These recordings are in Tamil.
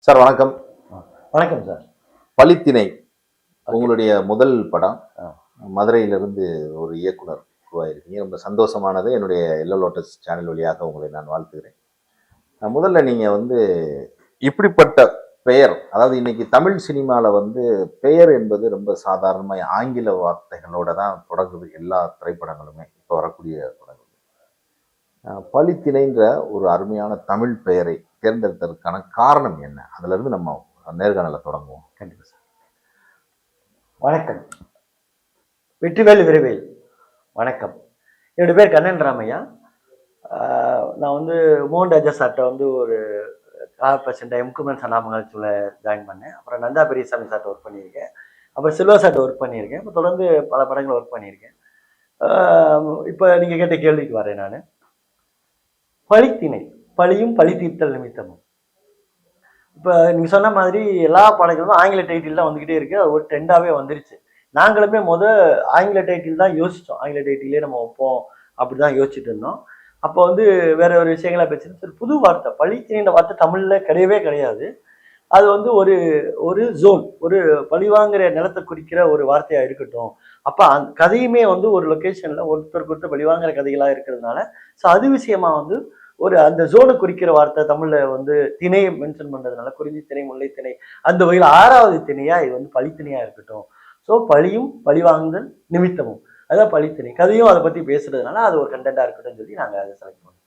சார் வணக்கம். வணக்கம் சார். பழித்திணை ஓகே. உங்களுடைய முதல் படம். ஆ. மதுரையிலிருந்து ஒரு இயக்குனர் உருவாயிருக்கீங்க. ரொம்ப சந்தோஷமானது. என்னுடைய எல்லோ லோட்டஸ் சேனல் வழியாக உங்களை நான் வாழ்த்துகிறேன். முதல்ல நீங்க இப்படிப்பட்ட பெயர், அதாவது இன்னைக்கு தமிழ் சினிமால பெயர் என்பது ரொம்ப சாதாரணமா ஆங்கில வார்த்தைகளோட தான் தொடங்குது எல்லா திரைப்படங்களுமே. இப்போ வரக்கூடிய படங்கள். பழித்திணைன்ற ஒரு அருமையான தமிழ் பெயரை தேர்ந்தெடுத்ததற்கான காரணம் என்ன? அதுல இருந்து நம்ம நேர்காணலை தொடங்குவோம். கண்டிப்பா சார். வணக்கம். வெற்றிவேல் விரைவேல். வணக்கம். என்னுடைய பேர் கண்ணன் ராமையா. நான் மோகன் ராஜா சார்ட்ட ஒரு கலாபர்சன்ட் எம்குமன் சனாமங்கலத்தில் ஜாயின் பண்ணேன். அப்புறம் நந்தா பெரியசாமி சார்ட்ட ஒர்க் பண்ணியிருக்கேன். அப்புறம் சில்வா சார்ட்ட ஒர்க் பண்ணியிருக்கேன். இப்போ தொடர்ந்து பல படங்கள் ஒர்க் பண்ணியிருக்கேன். இப்போ நீங்கள் கேட்ட கேள்விக்கு வரேன் நான். பழித்திணை, பழியும் பழி தீர்த்தல் நிமித்தமும். இப்போ நீங்கள் சொன்ன மாதிரி எல்லா படங்களும் ஆங்கில டைட்டில் தான் வந்துக்கிட்டே இருக்கு. அது ஒரு ட்ரெண்டாகவே வந்துருச்சு. நாங்களுமே ஆங்கில டைட்டில் தான் யோசித்தோம். ஆங்கில டைட்டிலே நம்ம வைப்போம் அப்படி தான் யோசிச்சுட்டு இருந்தோம். அப்போ வேற ஒரு விஷயங்களா பேசுறது. சரி, புது வார்த்தை பழித்திணைன்ற வார்த்தை தமிழில் கிடையவே கிடையாது. அது ஒரு ஒரு ஜோன், ஒரு பழிவாங்கிற நிலத்தை குறிக்கிற ஒரு வார்த்தையாக இருக்கட்டும். அப்போ அந்த கதையுமே ஒரு லொக்கேஷனில் ஒருத்தருக்கு ஒருத்தர் பழிவாங்கிற கதைகளாக இருக்கிறதுனால ஸோ அது விஷயமா அந்த ஜோனை குறிக்கிற வார்த்தை தமிழ்ல திணையை மென்ஷன் பண்றதுனால குறிஞ்சி திணை, முல்லை திணை, அந்த வகையில் 6வது திணையா இது பழித்திணையா இருக்கட்டும். ஸோ பழியும் பழிவாங்குதல் நிமித்தமும் அதான் பழித்திணை. கதையும் அதை பத்தி பேசுறதுனால அது ஒரு கண்டென்ட்டா இருக்கட்டும் சொல்லி நாங்க அதை செலக்ட் பண்ணோம்.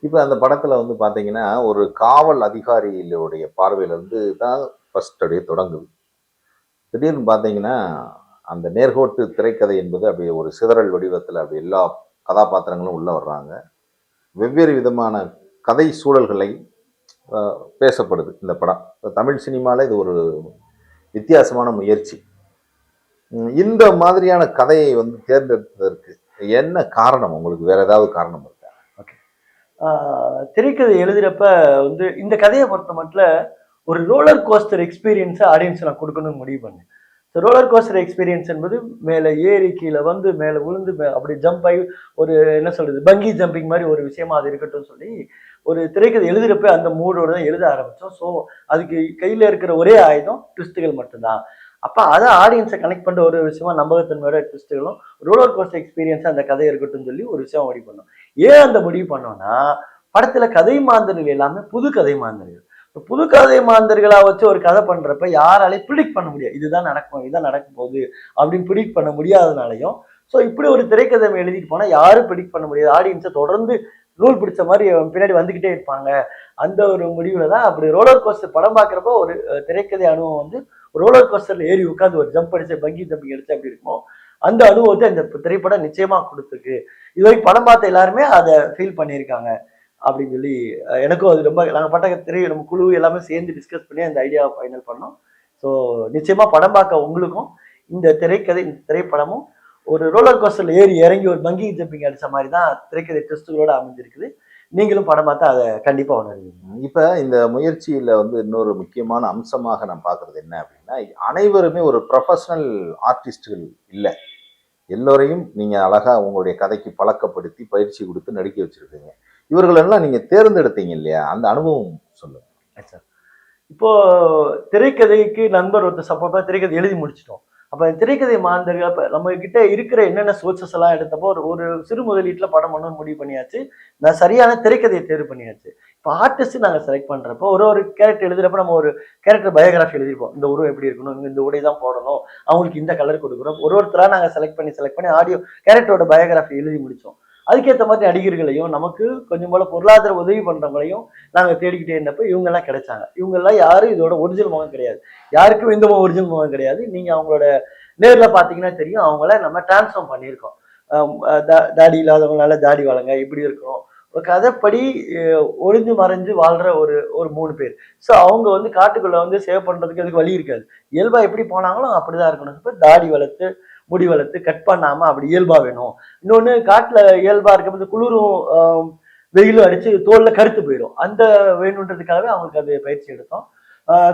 இப்போ அந்த படத்துல பாத்தீங்கன்னா ஒரு காவல் அதிகாரிகளுடைய பார்வையிலிருந்து தான் ஃபர்ஸ்ட் அப்படியே தொடங்குது. திடீர்னு பாத்தீங்கன்னா அந்த நேர்கோட்டு திரைக்கதை என்பது அப்படியே ஒரு சிதறல் வடிவத்தில் அப்படி எல்லா கதாபாத்திரங்களும் உள்ள வர்றாங்க. வெவ்வேறு விதமான கதை சூழல்களை பேசப்படுது இந்த படம். தமிழ் சினிமாவில் இது ஒரு வித்தியாசமான முயற்சி. இந்த மாதிரியான கதையை தேர்ந்தெடுத்ததற்கு என்ன காரணம்? உங்களுக்கு வேற ஏதாவது காரணம் இருக்கா? ஓகே. திரைக்கதை எழுதுறப்ப இந்த கதையை பொறுத்த மட்டும் ஒரு ரோலர் கோஸ்டர் எக்ஸ்பீரியன்ஸை ஆடியன்ஸ் நான் கொடுக்கணும்னு முடிவு பண்ணேன். ரோலர் கோஸ்டர் எக்ஸ்பீரியன்ஸ் என்பது மேலே ஏறி கீழே மேலே விழுந்து அப்படி ஜம்ப் ஆகி ஒரு என்ன சொல்றது பங்கி ஜம்பிங் மாதிரி ஒரு விஷயமா அது இருக்கட்டும் சொல்லி ஒரு திரைக்கதை எழுதுறப்ப அந்த மூடோட தான் எழுத ஆரம்பித்தோம். ஸோ அதுக்கு கையில் இருக்கிற ஒரே ஆயுதம் ட்விஸ்ட்டுகள் மட்டும்தான். அப்போ அதை ஆடியன்ஸை கனெக்ட் பண்ணுற ஒரு விஷயமா நம்பகத்தன்மையோட ட்விஸ்ட்டுகளும் ரோலர் கோஸ்டர் எக்ஸ்பீரியன்ஸாக அந்த கதை இருக்கட்டும் சொல்லி ஒரு விஷயம் முடிவு பண்ணோம். ஏன் அந்த முடிவு பண்ணோம்னா படத்தில் கதை மாந்தர்கள் எல்லாமே புது கதை மாந்தர்கள். புது கதை மாந்தர்களா வச்சு ஒரு கதை பண்றப்ப யாராலையும் ப்ரிடிக்ட் பண்ண முடியாது. இதுதான் நடக்கும், இதுதான் நடக்க போகுது அப்படின்னு ப்ரிடிக்ட் பண்ண முடியாதனாலையும் ஸோ இப்படி ஒரு திரைக்கதை எழுதிட்டு போனா யாரும் ப்ரிடிக்ட் பண்ண முடியாது. ஆடியன்ஸை தொடர்ந்து நூல் பிடிச்ச மாதிரி பின்னாடி வந்துகிட்டே இருப்பாங்க. அந்த ஒரு முடிவுல தான் அப்படி ரோலர் கோஸ்டர் படம் பார்க்குறப்போ ஒரு திரைக்கதை அனுபவம் ரோலர் கோஸ்டர்ல ஏறி உட்காந்து ஒரு ஜம்ப் அடிச்சு பங்கி ஜம்பிங் அடிச்சு அப்படி இருக்கும். அந்த அனுபவத்தை இந்த திரைப்படம் நிச்சயமா கொடுத்துருக்கு. இது வரைக்கும் படம் பார்த்த எல்லாருமே அதை ஃபீல் பண்ணியிருக்காங்க அப்படின்னு சொல்லி எனக்கும் அது ரொம்ப நாங்கள் பட்ட நம்ம குழு எல்லாமே சேர்ந்து டிஸ்கஸ் பண்ணி அந்த ஐடியாவை ஃபைனல் பண்ணோம். ஸோ நிச்சயமா படம் பார்க்க உங்களுக்கும் இந்த திரைக்கதை இந்த திரைப்படமும் ஒரு ரோலர் கோஸ்டர்ல ஏறி இறங்கி ஒரு பங்கி ஜம்பிங் அடிச்ச மாதிரி தான் திரைக்கதை டெஸ்ட்டுகளோட அமைஞ்சிருக்குது. நீங்களும் படம் பார்த்தா அதை கண்டிப்பா உணர்வீங்க. இப்ப இந்த முயற்சியில இன்னொரு முக்கியமான அம்சமாக நான் பார்க்கறது என்ன அப்படின்னா, அனைவருமே ஒரு ப்ரொஃபஷனல் ஆர்டிஸ்ட்கள் இல்லை. எல்லோரையும் நீங்க அழகா உங்களுடைய கதைக்கு பழக்கப்படுத்தி பயிற்சி கொடுத்து நடிக்க வச்சிருக்கீங்க. இவர்களெல்லாம் நீங்க தேர்ந்தெடுத்தீங்க இல்லையா? அந்த அனுபவம் சொல்லுங்க. இப்போ திரைக்கதைக்கு நண்பர் ஒருத்தர் சப்போர்ட்டா திரைக்கதை எழுதி முடிச்சிட்டோம். அப்ப திரைக்கதை மாந்தர்கள் அப்ப நம்ம கிட்ட இருக்கிற என்னென்ன சோர்சஸ் எல்லாம் எடுத்தப்போ ஒரு சிறு முதலீட்டுல படம் பண்ணணும்னு முடிவு பண்ணியாச்சு. நான் சரியான திரைக்கதையை தேர்வு பண்ணியாச்சு. இப்போ ஆர்டிஸ்ட் நாங்க செலக்ட் பண்றப்போ ஒரு கேரக்டர் எழுதுறப்ப நம்ம ஒரு கேரக்டர் பயோகிராஃபி எழுதிருப்போம். இந்த உருவம் எப்படி இருக்கணும், இந்த உடை தான் போடணும், அவங்களுக்கு இந்த கலர் கொடுக்குறோம். ஒருத்தரா நாங்க செலக்ட் பண்ணி ஆடியோ கேரக்டரோட பயோகிராஃபி எழுதி முடிச்சோம். அதுக்கேற்ற மாதிரி நடிகர்களையும் நமக்கு கொஞ்சம் போல பொருளாதார உதவி பண்றவங்களையும் நாங்க தேடிக்கிட்டே இருந்தப்ப இவங்க எல்லாம் கிடைச்சாங்க. இவங்க எல்லாம் யாரும் இதோட ஒரிஜினல் முகம் கிடையாது. யாருக்கும் இந்த ஒரிஜினல் முகம் கிடையாது. நீங்க அவங்களோட நேர்ல பாத்தீங்கன்னா தெரியும். அவங்கள நம்ம டிரான்ஸ்ஃபார்ம் பண்ணியிருக்கோம். தாடி இல்லாதவங்களால தாடி வளங்க இப்படி இருக்கணும். ஒரு கதைப்படி ஒளிஞ்சு மறைஞ்சு வாழ்ற ஒரு 3 பேர். ஸோ அவங்க காட்டுக்குள்ள சேவ் பண்றதுக்கு அதுக்கு வழி இருக்காது. இயல்பா எப்படி போனாங்களோ அப்படிதான் இருக்கணும். இப்போ தாடி வளர்த்து முடி வளர்த்து கட் பண்ணாம அப்படி இயல்பா வேணும். இன்னொன்னு காட்டுல இயல்பா இருக்கும்போது குளிரும் வெயிலும் அடிச்சு தோல்ல கருத்து போயிடும். அந்த வேணுன்றதுக்காகவே அவங்களுக்கு அது பயிற்சி எடுத்தோம்.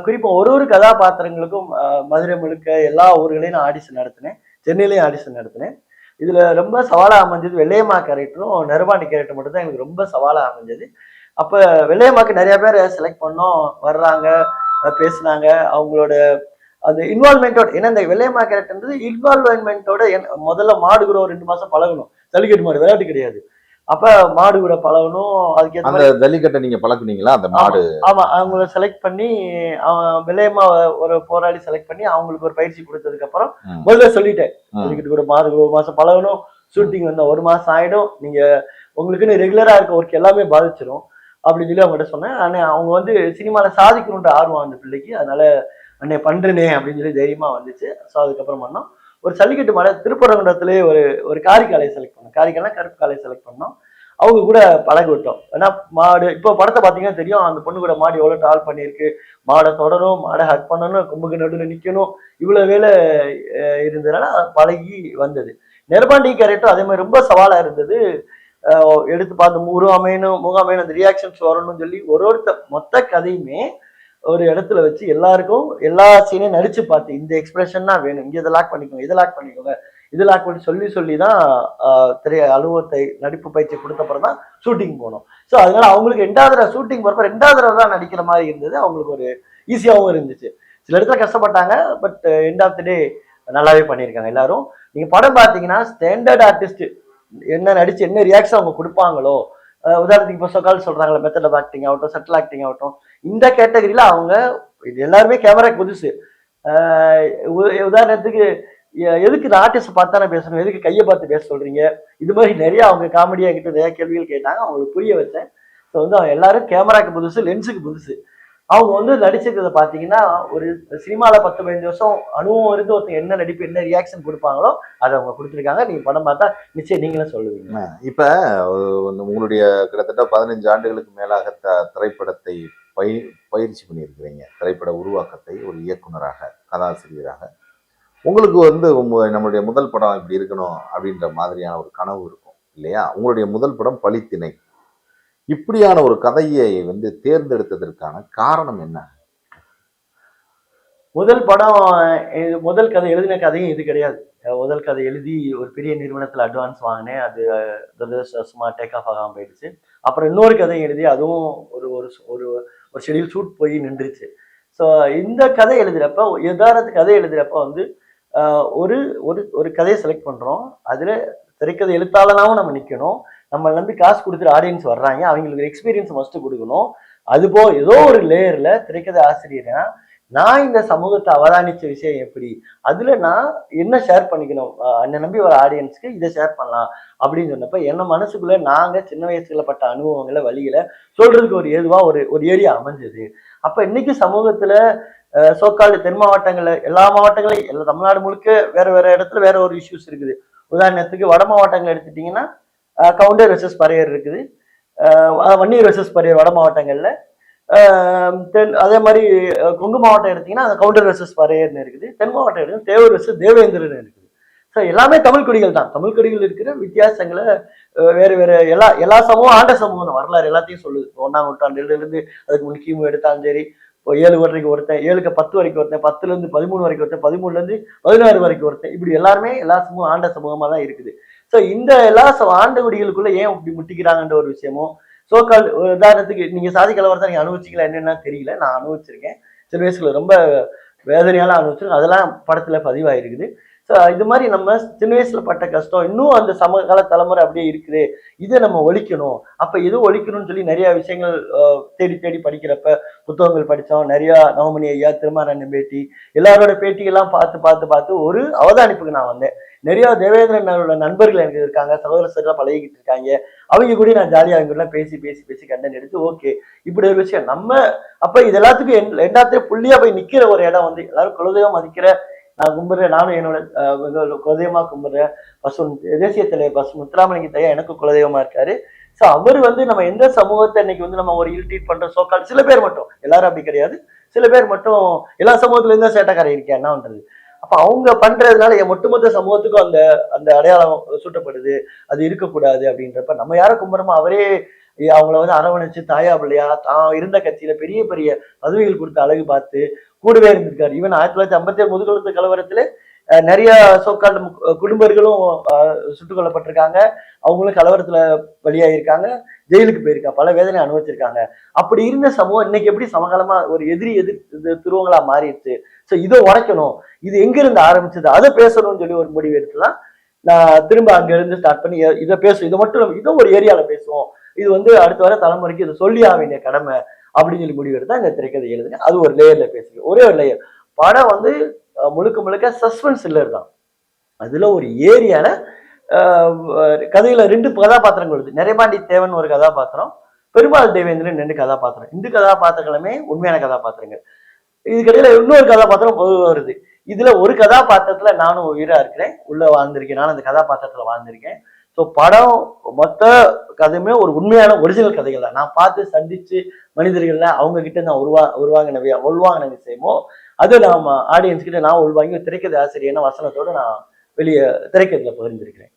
குறிப்பா ஒரு கதாபாத்திரங்களுக்கும் மதுரை முழுக்க எல்லா ஊர்களையும் நான் ஆடிஷன் நடத்தினேன். சென்னையிலையும் ஆடிஷன் நடத்தினேன். இதுல ரொம்ப சவாலா அமைஞ்சது வெள்ளையம்மா கேரக்டரும் நெருபாண்டி கேரக்டர் மட்டும் தான் எனக்கு ரொம்ப சவாலா அமைஞ்சது. அப்ப வெள்ளையம்மாக்கு நிறைய பேர் செலக்ட் பண்ணோம் வர்றாங்க. பேசுனாங்க. அவங்களோட அந்த இன்வால்மெண்டோட, ஏன்னா இந்த வெள்ளையம்மா கேரக்டர்ன்றது இன்வால்மெண்டோட முதல்ல மாடு கூட ஒரு 2 மாசம் பழகணும். ஜல்லிக்கட்டு மாடு விளையாட்டு கிடையாது. அப்ப மாடு கூட பழகணும். அதுக்கேற்ற அந்த மாதிரி ஜல்லிக்கட்டை நீங்க பழக்குனீங்களா அந்த ஆமா மாடு? ஆமா அவங்கள செலக்ட் பண்ணி வெள்ளையம்மா ஒரு போராடி செலக்ட் பண்ணி அவங்களுக்கு ஒரு பயிற்சி கொடுத்ததுக்கு அப்புறம் ம். முதல்ல சொல்லிட்டேன், ம். ஜல்லிக்கட்டு கூட மாடு கூட 1 மாசம் பழகணும். ஷூட்டிங் வந்தா 1 மாசம் ஆயிடும். நீங்க உங்களுக்குன்னு ரெகுலரா இருக்க ஒர்க் எல்லாமே பாதிச்சிரும் அப்படின்னு சொல்லி அவங்ககிட்ட சொன்னேன். ஆனா அவங்க வந்து சினிமால சாதிக்கணுன்ற ஆர்வம் அந்த பிள்ளைக்கு. அதனால அண்ணே பண்றேனே அப்படின்னு சொல்லி தைரியமா வந்துச்சு. ஸோ அதுக்கப்புறம் பண்ணோம். ஒரு ஜல்லிக்கட்டு மாட திருப்பரங்குன்றத்திலேயே ஒரு ஒரு காரி காளையை செலக்ட் பண்ணோம். காரிக்கால்னா கருப்பு காளையை செலக்ட் பண்ணோம். அவங்க கூட பழக விட்டோம். ஏன்னா மாடு இப்போ படத்தை பார்த்தீங்கன்னா தெரியும், அந்த பொண்ணு கூட மாடு எவ்வளோ ட்ராவல் பண்ணியிருக்கு. மாடை தொடரும், மாடை ஹக் பண்ணணும், கொம்புக்கு நடுவில் நிற்கணும், இவ்வளோ வேலை இருந்ததுனால பழகி வந்தது. நெருப்பாண்டி கேரக்டர் அதே மாதிரி ரொம்ப சவாலா இருந்தது. எடுத்து பார்த்து முகாமேனும் அந்த ரியாக்ஷன்ஸ் வரணும்னு சொல்லி ஒருத்தர் மொத்த கதையுமே ஒரு இடத்துல வச்சு எல்லாருக்கும் எல்லா சீனையும் நடிச்சு பார்த்து இந்த எக்ஸ்பிரஷன் தான் வேணும், இங்க இதை லாக் பண்ணிக்கோங்க, இதை லாக் பண்ணிக்கோங்க, இது லாக் பண்ணி சொல்லி தான் திரைய அனுபவத்தை நடிப்பு பயிற்சி கொடுத்தப்பறம் தான் ஷூட்டிங் போனோம். ஸோ அதனால அவங்களுக்கு 2வது தடவை ஷூட்டிங் போறப்ப 2வது தடவை தான் நடிக்கிற மாதிரி இருந்தது. அவங்களுக்கு ஒரு ஈஸியாகவும் இருந்துச்சு. சில இடத்துல கஷ்டப்பட்டாங்க, பட் எண்ட் ஆஃப் த டே நல்லாவே பண்ணியிருக்காங்க எல்லாரும். நீங்க படம் பார்த்தீங்கன்னா ஸ்டாண்டர்ட் ஆர்டிஸ்ட் என்ன நடிச்சு என்ன ரியாக்ஷன் அவங்க கொடுப்பாங்களோ, உதாரணத்துக்கு இப்போ சொக்கால் சொல்றாங்களே மெத்தட் ஆஃப் ஆக்டிங் ஆகட்டும், சட்டில் ஆக்டிங் ஆகட்டும், இந்த கேட்டகரியில அவங்க இது எல்லாருமே கேமராக்கு புதுசு. உதாரணத்துக்கு எதுக்கு இந்த ஆர்டிஸ்ட் பார்த்தானே பேசணும், எதுக்கு கையை பார்த்து பேச சொல்றீங்க, இது மாதிரி நிறைய அவங்க காமெடியா கிட்ட நிறைய கேள்விகள் கேட்டாங்க. அவங்களுக்கு புரிய வச்சேன். ஸோ வந்து அவங்க எல்லாரும் கேமராக்கு புதுசு, லென்ஸுக்கு புதுசு. அவங்க வந்து நடிச்சிருக்கிறத பார்த்தீங்கன்னா ஒரு சினிமால 10-15 வருஷம் அனுபவம் இருந்து ஒருத்தர் என்ன நடிப்பு என்ன ரியாக்ஷன் கொடுப்பாங்களோ அதை அவங்க கொடுத்துருக்காங்க. நீங்க படம் பார்த்தா நிச்சயம் நீங்களும் சொல்லுவீங்க. இப்ப உங்களுடைய கிட்டத்தட்ட 15 ஆண்டுகளுக்கு மேலாக திரைப்படத்தை பயிற்சி பண்ணியிருக்கிறீங்க. திரைப்பட உருவாக்கத்தை ஒரு இயக்குனராக, கதாசிரியராக. உங்களுக்கு வந்து நம்மளுடைய முதல் படம் இப்படி இருக்கணும் அப்படின்ற மாதிரியான ஒரு கனவு இருக்கும் இல்லையா? உங்களுடைய முதல் படம் பழித்திணை. இப்படியான ஒரு கதையை வந்து தேர்ந்தெடுத்ததற்கான காரணம் என்ன? முதல் படம், முதல் கதை எழுதின கதையும் இது கிடையாது. முதல் கதை எழுதி ஒரு பெரிய நிறுவனத்தில் அட்வான்ஸ் வாங்கினேன். அது துரதிருஷ்டவசமா டேக் ஆஃப் ஆகாமல் போயிடுச்சு. அப்புறம் இன்னொரு கதை எழுதி அதுவும் ஒரு ஒரு ஒரு ஷெடியூல் ஷூட் போய் நின்றுச்சு. ஸோ இந்த கதை எழுதுறப்ப, யதார்த்த கதை எழுதுறப்ப வந்து ஒரு ஒரு கதையை செலக்ட் பண்றோம். அதுல திரைக்கதை எழுத்தாளனாவும் நம்ம நிக்கணும். நம்ம நம்பி காசு கொடுத்துட்டு ஆடியன்ஸ் வர்றாங்க, அவங்களுக்கு எக்ஸ்பீரியன்ஸ் மஸ்ட் கொடுக்கணும். அதுபோ ஏதோ ஒரு லேயர்ல திரைக்கதை ஆசிரியர்னா நான் இந்த சமூகத்தை அவதானிச்ச விஷயம் எப்படி, அதுல நான் என்ன ஷேர் பண்ணிக்கணும், என்னை நம்பி வர ஆடியன்ஸ்க்கு இதை ஷேர் பண்ணலாம் அப்படின்னு சொன்னப்ப என்ன மனசுக்குள்ள நாங்க சின்ன வயசுல பட்ட அனுபவங்களை வழிகளை சொல்றதுக்கு ஒரு ஏதுவா ஒரு ஏரியா அமைஞ்சது. அப்ப இன்னைக்கு சமூகத்துல சோக்கால் தென் மாவட்டங்கள்ல எல்லா மாவட்டங்களையும் எல்லா தமிழ்நாடு முழுக்க வேற வேற இடத்துல வேற ஒரு இஷ்யூஸ் இருக்குது. உதாரணத்துக்கு வட மாவட்டங்கள் எடுத்துட்டீங்கன்னா கவுண்டர் வெர்சஸ் பறையர் இருக்குது, வன்னியர் வெர்சஸ் பறையர் வட மாவட்டங்கள்ல. அதே மாதிரி கொங்கு மாவட்டம் எடுத்தீங்கன்னா அந்த கவுண்டர் வெர்சஸ் பறையர்னு இருக்குது. தென் மாவட்டம் எடுத்து தேவர் வெர்சஸ் தேவேந்திரன் இருக்குது. ஸோ எல்லாமே தமிழ் குடிகள் தான். தமிழ் குடிகள் இருக்கிற வித்தியாசங்களை வேறு வேறு எல்லா சமூகம் ஆண்ட சமூகம் வரலாறு எல்லாத்தையும் சொல்லுது. 1ஆம் நூற்றாண்டிலிருந்து அதுக்கு முன் கிமு எடுத்தாலும் சரி, இப்போ 7 வரைக்கும் ஒருத்தன், 7க்கு 10 வரைக்கும் ஒருத்தன், 10லேருந்து 13 வரைக்கும் ஒருத்தன், 13லேருந்து 16 வரைக்கும் ஒருத்தன், இப்படி எல்லாருமே எல்லா சமூகம் ஆண்ட சமூகமா தான் இருக்குது. ஸோ இந்த எல்லா ஆண்ட குடிகளுக்குள்ள ஏன் இப்படி முட்டிக்கிறாங்கன்ற ஒரு விஷயமும், சோக்கால் உதாரணத்துக்கு நீங்க சாதி கலவரத்தை நீங்க அனுபவிச்சிங்களா என்னன்னா தெரியல, நான் அனுபவிச்சிருக்கேன். சில வயசுல ரொம்ப வேதனையால அனுபவிச்சிருக்கேன். அதெல்லாம் படத்துல பதிவாயிருக்குது. ஸோ இது மாதிரி நம்ம சின்ன வயசுல பட்ட கஷ்டம் இன்னும் அந்த சமகால தலைமுறை அப்படியே இருக்குது, இதை நம்ம ஒழிக்கணும். அப்ப எது ஒழிக்கணும்னு சொல்லி நிறைய விஷயங்கள் தேடி தேடி படிக்கிறப்ப புத்தகங்கள் படித்தோம். நிறைய நவமணி ஐயா, திருமாரண்ணன் பேட்டி, எல்லாரோட பேட்டியெல்லாம் பார்த்து ஒரு அவதானிப்புக்கு நான் வந்தேன். நிறைய தேவேந்திரனோட நண்பர்கள் எனக்கு இருக்காங்க, சகோதரர்களாக பழகிக்கிட்டு இருக்காங்க. அவங்க கூட நான் ஜாலியாக அவங்க கூட பேசி பேசி பேசி கண்டென்ட் எடுத்து ஓகே இப்படி ஒரு விஷயம் நம்ம அப்ப இது எல்லாத்துக்கும் எல்லாத்தையும் புள்ளியா போய் நிக்கிற ஒரு இடம் வந்து எல்லாரும் குலதெய்வம் மதிக்கிற, நான் கும்பிடுறேன், நானும் என்னோட குலதெய்வமா கும்பிடுறேன். தேசிய தலைவர் முத்துராமலிங்க தையா எனக்கு குலதெய்வமா இருக்காரு. ஸோ அவர் வந்து நம்ம எந்த சமூகத்தை இன்னைக்கு வந்து நம்ம ஒரு இல்ட்ரீட் பண்ற சோக்கால் சில பேர் மட்டும், எல்லாரும் அப்படி கிடையாது, சில பேர் மட்டும் எல்லா சமூகத்துல இருந்தா சேட்டக்காரன் இருக்கேன் என்னன்றது. அப்ப அவங்க பண்றதுனால என் ஒட்டுமொத்த சமூகத்துக்கும் அந்த அந்த அடையாளம் சூட்டப்படுது, அது இருக்கக்கூடாது. அப்படின்றப்ப நம்ம யாரை கும்பிடுறோமோ அவரே அவங்கள வந்து அரவணைச்சு தாயா பிள்ளையா தான் இருந்த கட்சியில பெரிய பெரிய பதவிகள் கொடுத்து அழகு பார்த்து கூடவே இருந்திருக்காரு. ஈவன் 1957 முதுகெலுத்து கலவரத்துல நிறைய சோக்கால் குடும்பர்களும் சுட்டுக் கொல்லப்பட்டிருக்காங்க. அவங்களும் கலவரத்துல பலியாயிருக்காங்க, ஜெயிலுக்கு போயிருக்காங்க, பல வேதனை அனுபவிச்சிருக்காங்க. அப்படி இருந்த சமூகம் இன்னைக்கு எப்படி சமகாலமா ஒரு துருவங்களா மாறிடுச்சு. சோ இதை உடைக்கணும், இது எங்க இருந்து ஆரம்பிச்சது, அதை பேசணும்னு சொல்லி ஒரு முடிவு எடுத்துதான் நான் திரும்ப அங்க இருந்து ஸ்டார்ட் பண்ணி இதை பேசும். இது மட்டும் இதை ஒரு ஏரியால பேசுவோம், இது அடுத்த வர தலைமுறைக்கு இதை சொல்லி ஆக வேண்டிய கடமை அப்படின்னு சொல்லி முடிவு எடுத்தா இந்த திரைக்கதை எழுதுனேன். அது ஒரு லேயர்ல பேசுகிறேன், ஒரே ஒரு லேயர். படம் முழுக்க முழுக்க சஸ்பென்ஸ் இல்லர் தான். அதுல ஒரு ஏரியால கதையில 2 கதாபாத்திரங்கள் வருது. நிறைமாண்டி தேவன் ஒரு கதாபாத்திரம், பெருமாள் தேவேந்திரன் 2 கதாபாத்திரம். இந்த கதாபாத்திரங்களுமே உண்மையான கதாபாத்திரங்கள். இதுக்கிடையில இன்னொரு கதாபாத்திரம் வருது. இதுல ஒரு கதாபாத்திரத்துல நானும் உயிரா இருக்கிறேன், உள்ள வாழ்ந்திருக்கேன், நானும் அந்த கதாபாத்திரத்துல வாழ்ந்திருக்கேன். ஸோ படம் மொத்த கதையுமே ஒரு உண்மையான ஒரிஜினல் கதைகள் தான். நான் பார்த்து சந்திச்சு மனிதர்கள்ல அவங்க கிட்ட நான் உள்வாங்கின விஷயமோ அதை நாம ஆடியன்ஸ் கிட்ட நான் உள்வாங்கி திரைக்கதை ஆசிரியர் வசனத்தோட நான் வெளியே திரைக்கதையில பகிர்ந்திருக்கிறேன்.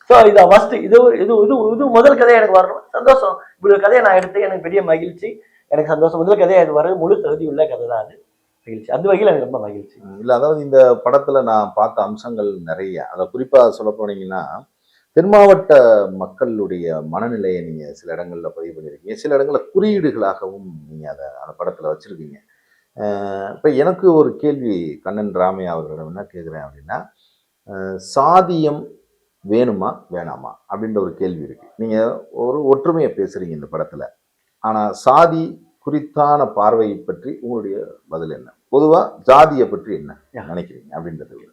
ஸோ இதை ஃபர்ஸ்ட் இது இது இது இது முதல் கதையை எனக்கு வரணும், சந்தோஷம். இப்படி கதையை நான் எடுத்து எனக்கு பெரிய மகிழ்ச்சி, எனக்கு சந்தோஷம். முதல் கதையை அது வர முழு தகுதி உள்ள கதை தான் அது. மகிழ்ச்சி, அந்த வகையில் எனக்கு ரொம்ப மகிழ்ச்சி. இல்லை, அதாவது இந்த படத்துல நான் பார்த்த அம்சங்கள் நிறைய. அதை குறிப்பா சொல்ல போனீங்கன்னா தென் மாவட்ட மக்களுடைய மனநிலையை நீங்க சில இடங்கள்ல பதிவு பண்ணியிருக்கீங்க, சில இடங்கள்ல குறியீடுகளாகவும் நீங்க அதை அந்த படத்துல வச்சிருக்கீங்க. இப்போ எனக்கு ஒரு கேள்வி கண்ணன் ராமையா அவர்களிடம் என்ன கேட்குறேன் அப்படின்னா, சாதியம் வேணுமா வேணாமா அப்படின்ற ஒரு கேள்வி இருக்கு. நீங்க ஒரு ஒற்றுமையை பேசுறீங்க இந்த படத்துல, ஆனா சாதி குறித்தான பார்வையை பற்றி உங்களுடைய பதில் என்ன? பொதுவா ஜாதியை பற்றி என்ன நினைக்கிறீங்க அப்படின்றது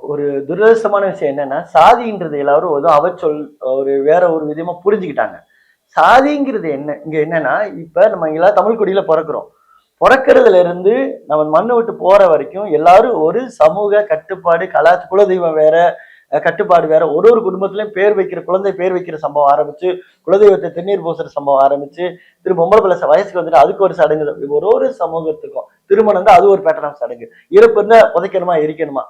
ஒரு துரதிருஷ்டமான விஷயம் என்னன்னா, சாதின்றது எல்லாரும் அவச்சொல் ஒரு வேற ஒரு விதமா புரிஞ்சுக்கிட்டாங்க. சாதிங்கிறது என்ன இங்க என்னன்னா, இப்ப நம்ம எல்லாம் தமிழ் குடியில பிறக்கிறதுல இருந்து நம்ம மண்ணை விட்டு போற வரைக்கும் எல்லாரும் ஒரு சமூக கட்டுப்பாடு, குலதெய்வம் வேற, கட்டுப்பாடு வேற. ஒரு குடும்பத்திலையும் குழந்தை பேர் வைக்கிற சம்பவம் ஆரம்பிச்சு, குலதெய்வத்தை திருநீர் பூசுற சம்பவம் ஆரம்பிச்சு, பொம்பளை பிள்ளை வயசுக்கு வந்துட்டு அதுக்கு ஒரு சடங்கு. ஒரு சமூகத்துக்கும் திருமணம் தான் அது ஒரு பேட்டர்ன் ஆஃப் சடங்கு. இறப்பு இருந்தா புதைக்கணுமா எரிக்கணுமா,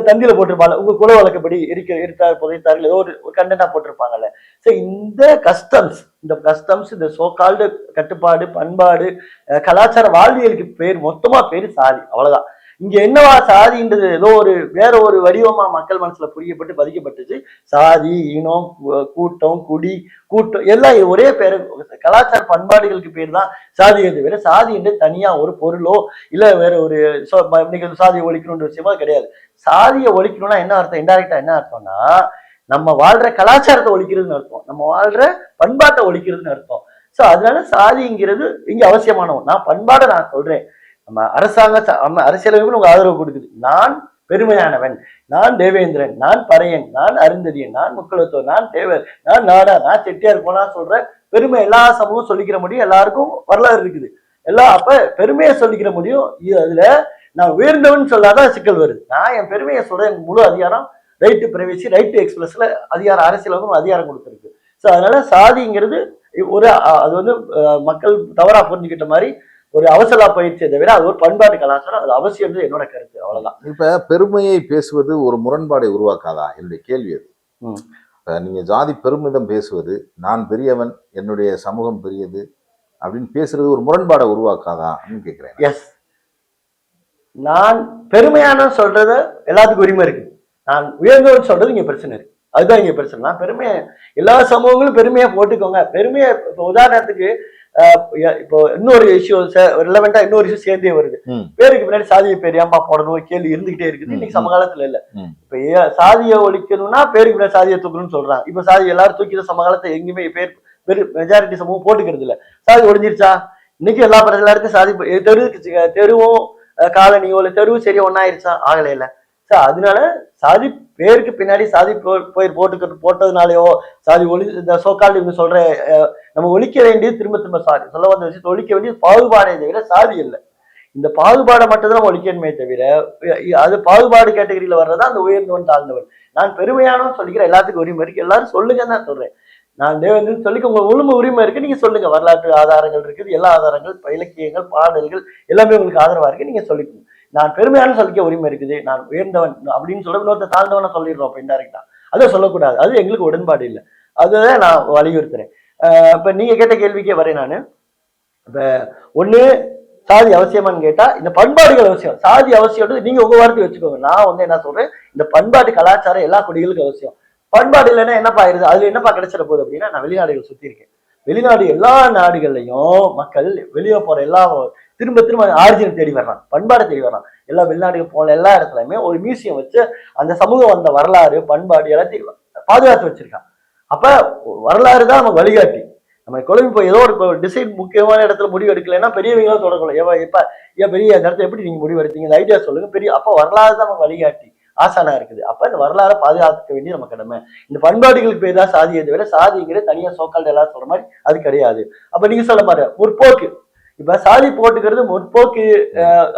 தந்தியில போட்டிருப்பாங்க, உங்க குல வழக்கப்படி இருத்தார் புதைத்தார்கள், ஏதோ ஒரு கண்டென்டா போட்டிருப்பாங்கல்ல. சோ இந்த கஸ்டம்ஸ் இந்த சோகால்டு கட்டுப்பாடு, பண்பாடு, கலாச்சார வாழ்வியலுக்கு மொத்தமா பேரு சாதி, அவ்வளவுதான். இங்க என்னவா சாதின்றது ஏதோ வேற ஒரு வடிவமா மக்கள் மனசுல புரியப்பட்டு பதிக்கப்பட்டுச்சு. சாதி, இனம், கூட்டம், குடி, கூட்டம் எல்லாம் ஒரே பேரு, கலாச்சார பண்பாடுகளுக்கு பேர் தான் சாதியை தவிர சாதி என்று தனியா ஒரு பொருளோ இல்ல வேற ஒரு சாதியை ஒழிக்கணும்ன்ற விஷயமா கிடையாது. சாதியை ஒழிக்கணும்னா என்ன அர்த்தம்? இன்டைரக்டா என்ன அர்த்தம்னா, நம்ம வாழ்ற கலாச்சாரத்தை ஒழிக்கிறதுன்னு அர்த்தம், நம்ம வாழ்ற பண்பாட்டை ஒழிக்கிறதுன்னு அர்த்தம். சோ அதனால சாதிங்கிறது இங்க அவசியமானவன். நான் பண்பாடை நான் சொல்றேன், நம்ம அரசியலமைப்பு உங்க ஆதரவு கொடுக்குது. நான் பெருமையானவன், நான் தேவேந்திரன், நான் பறையன், நான் அருந்ததியன், நான் முக்குலத்தோர், நான் தேவர், நான் நாடா, நான் செட்டியார் போனா சொல்ற பெருமை எல்லா சமூகம் சொல்லிக்கிற முடியும், எல்லாருக்கும் வரலாறு இருக்குது எல்லாம். அப்ப பெருமையை சொல்லிக்கிற முடியும். அதுல நான் உயர்ந்தவன் சொல்லாதான் சிக்கல் வருது. நான் என் பெருமையை சொல்ற எனக்கு முழு அதிகாரம், ரைட்டு பிரைவசி, ரைட்டு எக்ஸ்பிரஸ்ல அதிகாரம், அரசியலுக்கும் அதிகாரம் கொடுத்துருக்கு. ஸோ அதனால சாதிங்கிறது அது மக்கள் தவறா புரிஞ்சுக்கிட்ட மாதிரி ஒரு அவசரா பயிற்சியை தவிர அது ஒரு பண்பாட்டு கலாச்சாரம், அது அவசியம் என்னோட கருத்து, அவ்வளவுதான். இப்ப பெருமையை பேசுவது ஒரு முரண்பாடை உருவாக்காதா? என்னுடைய கேள்வி அது. நீங்க ஜாதி பெருமிதம் பேசுவது, நான் பெரியவன், என்னுடைய சமூகம் பெரியது அப்படின்னு பேசுறது ஒரு முரண்பாடை உருவாக்காதா அப்படின்னு கேட்கிறேன். எஸ், நான் பெருமையான சொல்றத எல்லாத்துக்கும் உரிமை இருக்கு, நான் உயர்ந்தவன் சொல்றது இங்க பிரச்சனை இருக்கு, அதுதான் இங்க பிரச்சனை. நான் பெருமையை எல்லா சமூகங்களும் பெருமையா போட்டுக்கோங்க. பெருமையை உதாரணத்துக்கு இப்போ இன்னொரு இஷ்யூ ரிலவெண்டா இன்னொரு இஷ்யூ சேர்ந்தே வருது. பேருக்கு பின்னாடி சாதியை பேர் ஏன்பா போடணும் கேள்வி இருந்துகிட்டே இருக்குது. இன்னைக்கு சமகாலத்துல இல்ல, இப்ப சாதியை ஒழிக்கணும்னா பேருக்கு பின்னாடி சாதியை தூக்கணும்னு சொல்றாங்க. இப்ப சாதி எல்லாரும் தூக்கிற சமகாலத்தை எங்கேயுமே மெஜாரிட்டி சமூகம் போட்டுக்கிறது இல்ல. சாதி ஒழிஞ்சிருச்சா? இன்னைக்கு எல்லா எல்லாருக்கும் சாதி தெருவும் காலனியோ இல்ல தெருவும் சரியா ஒன்னாயிருச்சா? ஆகல இல்ல. அதனால சாதி பேருக்கு பின்னாடி சாதி போட்டதுனாலயோ சாதி இந்த சோக்கால் இவங்க சொல்ற நம்ம ஒழிக்க வேண்டியது திரும்ப சொல்ல வந்த விஷயத்தை ஒழிக்க வேண்டியது பாகுபாடை தவிர சாதி இல்லை. இந்த பாகுபாடை மட்டும் தான் நம்ம ஒழிக்கணுமே தவிர அது பாகுபாடு கேட்டகரியில வர்றதா அந்த உயர்ந்தவன் தாழ்ந்தவன். நான் பெருமையானவன் சொல்லிக்கிறேன், எல்லாத்துக்கும் உரிமை இருக்கு, எல்லாரும் சொல்லுங்க தான் சொல்றேன். நான் தேவேந்திரன் சொல்லிக்க உங்களுக்கு உரிமை இருக்கு, நீங்க சொல்லுங்க. வரலாற்று ஆதாரங்கள் இருக்குது, எல்லா ஆதாரங்கள், இலக்கியங்கள், பாடல்கள் எல்லாமே உங்களுக்கு ஆதரவா இருக்கு, நீங்க சொல்லிக்கணும். நான் பெருமையான சொல்லிக்க உரிமை இருக்குது, நான் உயர்ந்தவன் அப்படின்னு சொல்ல இன்னொருத்த தாழ்ந்தவன சொல்லிடுறோம். அப்ப இன்டைரக்டா அதை சொல்லக்கூடாது, அது எங்களுக்கு உடன்பாடு இல்லை, அதுதான் நான் வலியுறுத்துறேன். இப்ப நீங்க கேட்ட கேள்விக்கே வரேன். நான் இப்ப ஒண்ணு சாதி அவசியமான்னு கேட்டா இந்த பண்பாடுகள் அவசியம். சாதி அவசியம் நீங்க உங்க வார்த்தை வச்சுக்கோங்க. நான் வந்து என்ன சொல்றேன், இந்த பண்பாட்டு கலாச்சாரம் எல்லா குடிகளுக்கும் அவசியம். பண்பாடு இல்லைன்னா என்னப்பா ஆயிருது, அதுல என்னப்பா கிடைச்சிட போகுது அப்படின்னா, நான் வெளிநாடுகள் சுத்தி இருக்கேன். வெளிநாடு எல்லா நாடுகள்லையும் மக்கள் வெளியே போற எல்லா திரும்ப திரும்ப ஆரிஜின் தேடி வர்றான், பண்பாடை தேடி வர்றான். எல்லா வெளிநாடுகள் போன எல்லா இடத்துலயுமே ஒரு மியூசியம் வச்சு அந்த சமூகம் வந்த வரலாறு பண்பாடு எல்லாத்தையும் பாதுகாத்து வச்சிருக்கான். அப்ப வரலாறு தான் நமக்கு வழிகாட்டி. நம்ம குழம்பு இப்போ ஏதோ ஒரு டிசைன் முக்கியமான இடத்துல முடிவு எடுக்கலைன்னா பெரியவங்களும் தொடங்கலாம். எப்ப ஏன் பெரிய அந்த இடத்துல எப்படி நீங்க முடிவு எடுத்தீங்க, இந்த ஐடியா சொல்லுங்க. பெரிய அப்ப வரலாறு தான் நமக்கு வழிகாட்டி ஆசானா இருக்குது. அப்ப இந்த வரலாறை பாதுகாக்க வேண்டிய நம்ம கடமை. இந்த பண்பாடுகளுக்கு பேர் தான் சாதியை தவிர சாதிங்கிறது தனியா சோக்கால் எல்லாரும் சொல்ற மாதிரி அது கிடையாது. அப்ப நீங்க சொல்ல பாரு முற்போக்கு, இப்ப சாதி போட்டுக்கிறது முற்போக்கு,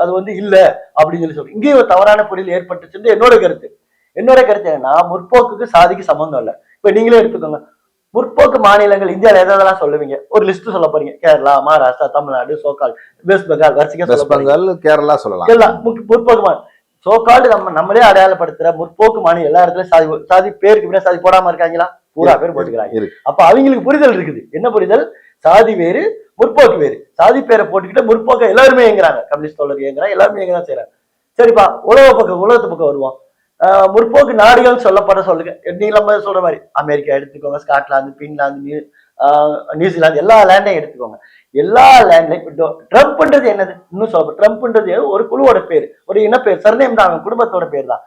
அது வந்து இல்ல அப்படின்னு சொல்லி சொல்றேன். இங்கேயும் ஒரு தவறான புரிதல் ஏற்பட்டுச்சு என்னோட கருத்து. என்னோட கருத்து என்னன்னா, முற்போக்குக்கு சாதிக்கு சம்பந்தம் இல்லை. இப்ப நீங்களே எடுத்துக்கோங்க, முற்போக்கு மாநிலங்கள் இந்தியாவில் எதெல்லாம் சொல்லுவீங்க, ஒரு லிஸ்ட் சொல்ல போறீங்க. கேரளா, மகாராஷ்டிரா, தமிழ்நாடு, சோகால், வெஸ்ட் பெங்கால், வெஸ்ட் பெங்கால், கேரளா சொல்லலாம். எல்லாம் முற்போக்கு சோகால்டு நம்மளே அடையாளப்படுத்துற முற்போக்கு மாநிலம் எல்லா இடத்துலயும் சாதி சாதி பேருக்கு பின்னாடி சாதி போடாம இருக்காங்களா? பூரா பேர் போட்டுக்கிறாங்க. அப்ப அவங்களுக்கு புரிதல் இருக்குது. என்ன புரிதல்? சாதி வேறு முற்போக்கு வேறு. சாதி பேரை போட்டுக்கிட்ட முற்போக்க எல்லாருமே இயங்குறாங்க. கம்யூனிஸ்ட் தோழர் இயங்குறாங்க, எல்லாருமே இயங்கதான் செய்யறாங்க. சரிப்பா, உலகத்து பக்கம் வருவோம். முற்போக்கு நாடுகள் சொல்லப்பட சொல்லுங்க. நீங்க நம்ம சொல்ற மாதிரி அமெரிக்கா எடுத்துக்கோங்க, ஸ்காட்லாந்து, பின்லாந்து, நியூசிலாந்து, எல்லா லேண்டையும் எடுத்துக்கோங்க. எல்லா லேண்ட்லையும் ட்ரம்ப்ன்றது என்னது? இன்னும் சொல்ல ட்ரம்ப்ன்றது ஒரு குழுவோட பேர், ஒரு இனப்பேர், சர்நேம் தான், அவன் குடும்பத்தோட பேர் தான்.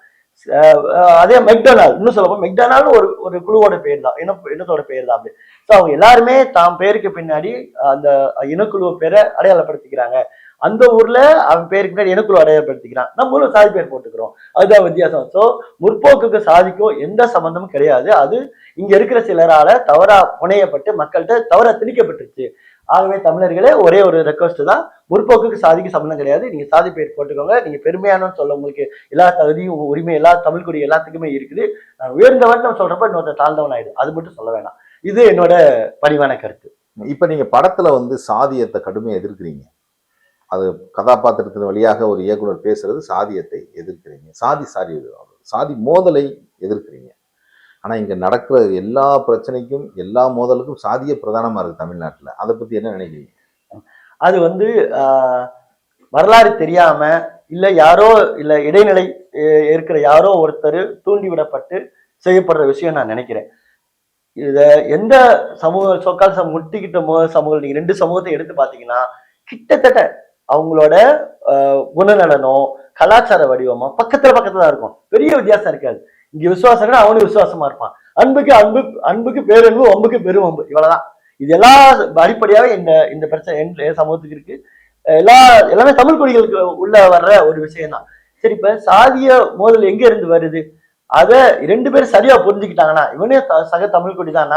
அதே மெக்டொனால்ட், இன்னும் சொல்ல மெக்டொனால்டு ஒரு குழுவோட பேர் தான், இனத்தோட பேர் தான். அப்படி அவங்க எல்லாருமே தாம் பேருக்கு பின்னாடி அந்த இனக்குழுவ பேரை அடையாளப்படுத்திக்கிறாங்க. அந்த ஊர்ல அவன் பேருக்கு பின்னாடி இனக்குழு அடையாளப்படுத்திக்கிறான், நம்ம ஊர்ல சாதி பேர் போட்டுக்கிறோம். அதுதான் வித்தியாசம். சோ முற்போக்குக்கு சாதிக்கும் எந்த சம்பந்தமும் கிடையாது. அது இங்க இருக்கிற சிலரால தவறா புனையப்பட்டு மக்கள்கிட்ட தவறா திணிக்கப்பட்டுருச்சு. ஆகவே தமிழர்களே ஒரே ஒரு ரெக்வஸ்ட் தான், முற்போக்குக்கு சாதிக்கு சம்பந்தம் கிடையாது. நீங்க சாதி பேர் போட்டுக்கோங்க. நீங்க பெருமையானு சொல்ல உங்களுக்கு எல்லா தகுதியும் உரிமை எல்லா தமிழ் குடி எல்லாத்துக்குமே இருக்குது. நான் உயர்ந்தவன் நம்ம சொல்றப்ப இன்னொருத்த தாழ்ந்தவன் ஆயிடு, அது மட்டும் சொல்ல வேணாம். இது என்னோட பணிவான கருத்து. இப்ப நீங்க படத்துல வந்து சாதியத்தை கடுமையா எதிர்க்கிறீங்க. அது கதாபாத்திரத்தின் வழியாக ஒரு இயக்குனர் பேசுறது சாதியத்தை எதிர்க்கிறீங்க, சாதி மோதலை எதிர்க்கிறீங்க. ஆனா இங்க நடக்கிற எல்லா பிரச்சனைக்கும் எல்லா மோதலுக்கும் சாதிய பிரதானமா இருக்கு தமிழ்நாட்டுல. அதை பத்தி என்ன நினைக்கிறீங்க? அது வந்து வரலாறு தெரியாம இல்ல யாரோ இல்ல இடைநிலை இருக்கிற யாரோ ஒருத்தர் தூண்டிவிடப்பட்டு செய்யப்படுற விஷயம் நான் நினைக்கிறேன். இத எந்த சமூக சொக்கால் முட்டிக்கிட்ட சமூகம், நீங்க ரெண்டு சமூகத்தை எடுத்து பாத்தீங்கன்னா கிட்டத்தட்ட அவங்களோட குணநலனோ கலாச்சார வடிவமோ பக்கத்துல தான் இருக்கும். பெரிய வித்தியாசம் இருக்காது. இங்க விசுவாசம் அவனும் விசுவாசமா இருப்பான். அன்புக்கு பேரன்பு, வம்புக்கு பெரும் வம்பு, இவ்வளவுதான். இது எல்லா அடிப்படையாவே இந்த பிரச்சனை சமூகத்துக்கு இருக்கு. எல்லாமே தமிழ் குடிகளுக்கு உள்ள வர்ற ஒரு விஷயம் தான். சரி, இப்ப சாதிய மோதல் எங்க இருந்து வருது? அத ரெண்டு பேரும் சரியா புரிஞ்சுக்கிட்டாங்கன்னா, இவனே சக தமிழ் குடி தான்,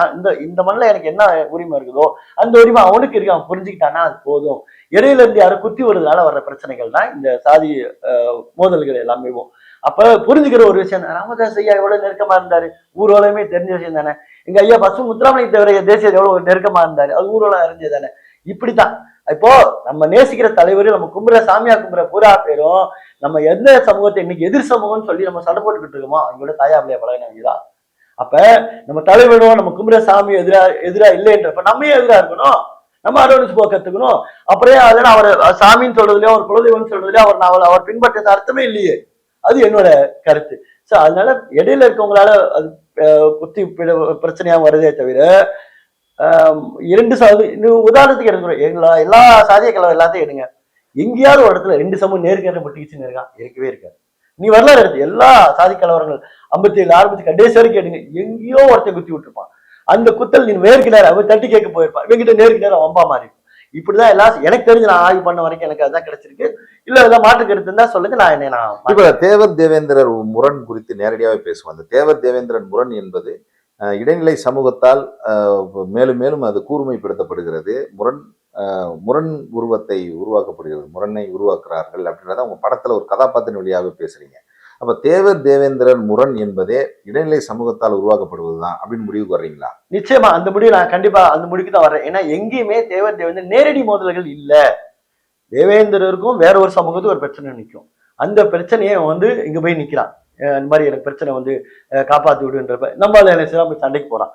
இந்த மண்ணில் எனக்கு என்ன உரிமை இருக்குதோ அந்த உரிமை அவனுக்கு இருக்கு, அவன் புரிஞ்சுக்கிட்டானா அது போதும். இடையில இருந்து யாரும் குத்தி வருவதால வர்ற பிரச்சனைகள் தான் இந்த சாதி மோதல்கள் எல்லாமே. அப்ப புரிஞ்சுக்கிற ஒரு விஷயம் தான். ராமதாஸ் ஐயா எவ்வளவு நெருக்கமா இருந்தாரு, ஊர்வலமே தெரிஞ்ச விஷயம் தானே. எங்க ஐயா பசு முத்துராமலிங்க தவிர தேசிய எவ்வளவு நெருக்கமா இருந்தாரு, அது ஊர்வலம் அறிஞ்சது தானே. இப்படித்தான் இப்போ நம்ம நேசிக்கிற தலைவர், நம்ம கும்புற சாமியா கும்புற பூரா பேரும் நம்ம எந்த சமூகத்தை இன்னைக்கு எதிர் சமூகம்னு சொல்லி நம்ம சண்டை போட்டுக்கிட்டு இருக்கோமோ அவங்களோட தாயாபிள்ளைய பழகினவங்கதான். அப்ப நம்ம தலைவரும் நம்ம கும்புற சாமி எதிரா இல்லைன்றப்ப நம்ம எதிரா இருக்கணும், நம்ம அரவணைச்சு போக கத்துக்கணும். அப்புறம் அதனால அவர் சாமின்னு சொல்றதுலயோ அவர் குலதெய்வம்னு சொல்றதுலயோ அவர் பின்பற்றது அர்த்தமே இல்லையே. அது என்னோட கருத்து. சோ அதனால இடையில இருக்கவங்களால அது குத்தி பிரச்சனையா வருதே தவிர உதாரணத்துக்கு எடுக்கிறோம், எல்லா சாதிய கலவை எல்லாத்தையும் எடுங்க. எங்கேயாவது ஒரு இடத்துல ரெண்டு சமூகம் நேருக்கு முட்டிக்கிச்சுன்னு இருக்கான், இருக்கவே இருக்காது. நீ வரலாறு எடுத்து எல்லா சாதி கலவரங்கள் 57 ஆரம்பிச்சு கடைசி வரைக்கும் எடுங்க, எங்கேயோ ஒருத்தர் குத்தி விட்டுருப்பான். அந்த குத்தல் நீ நேருக்கு நேரம் அவன் தட்டி கேட்க போயிருப்பான், இவங்கிட்ட நேருக்கு நேரம் வம்பா மாறி. இப்படிதான் எல்லாம் எனக்கு தெரிஞ்சு நான் ஆய்வு பண்ண வரைக்கும் எனக்கு அதான் கிடைச்சிருக்கு. இல்ல ஏதாவது மாற்று கருத்து இருந்தா சொல்லுங்க. நான் இப்ப தேவர் தேவேந்திரர் முரண் குறித்து நேரடியாவே பேசுவோம். அந்த தேவர் தேவேந்திரன் முரண் என்பது இடைநிலை சமூகத்தால் மேலும் மேலும் அது கூர்மைப்படுத்தப்படுகிறது. முரண் உருவத்தை உருவாக்கப்படுகிறது, முரணை உருவாக்குறார்கள் அப்படின்றத உங்க படத்துல ஒரு கதாபாத்திரம் வழியாக பேசுறீங்க. அப்ப தேவர் தேவேந்திரன் முரண் என்பதே இடைநிலை சமூகத்தால் உருவாக்கப்படுவதுதான் அப்படின்னு முடிவுக்கு வர்றீங்களா? நிச்சயமா அந்த முடிவு நான் கண்டிப்பா அந்த முடிவுக்கு தான் வர்றேன். ஏன்னா எங்கேயுமே தேவர் தேவேந்திரன் நேரடி மோதல்கள் இல்ல. தேவேந்திரருக்கும் வேற ஒரு சமூகத்துக்கு ஒரு பிரச்சனை நிற்கும். அந்த பிரச்சனையை இங்க போய் நிக்கிறான், இந்த மாதிரி எனக்கு பிரச்சனை காப்பாத்தி விடுன்றப்ப நம்மளால என்ன சண்டைக்கு போறான்.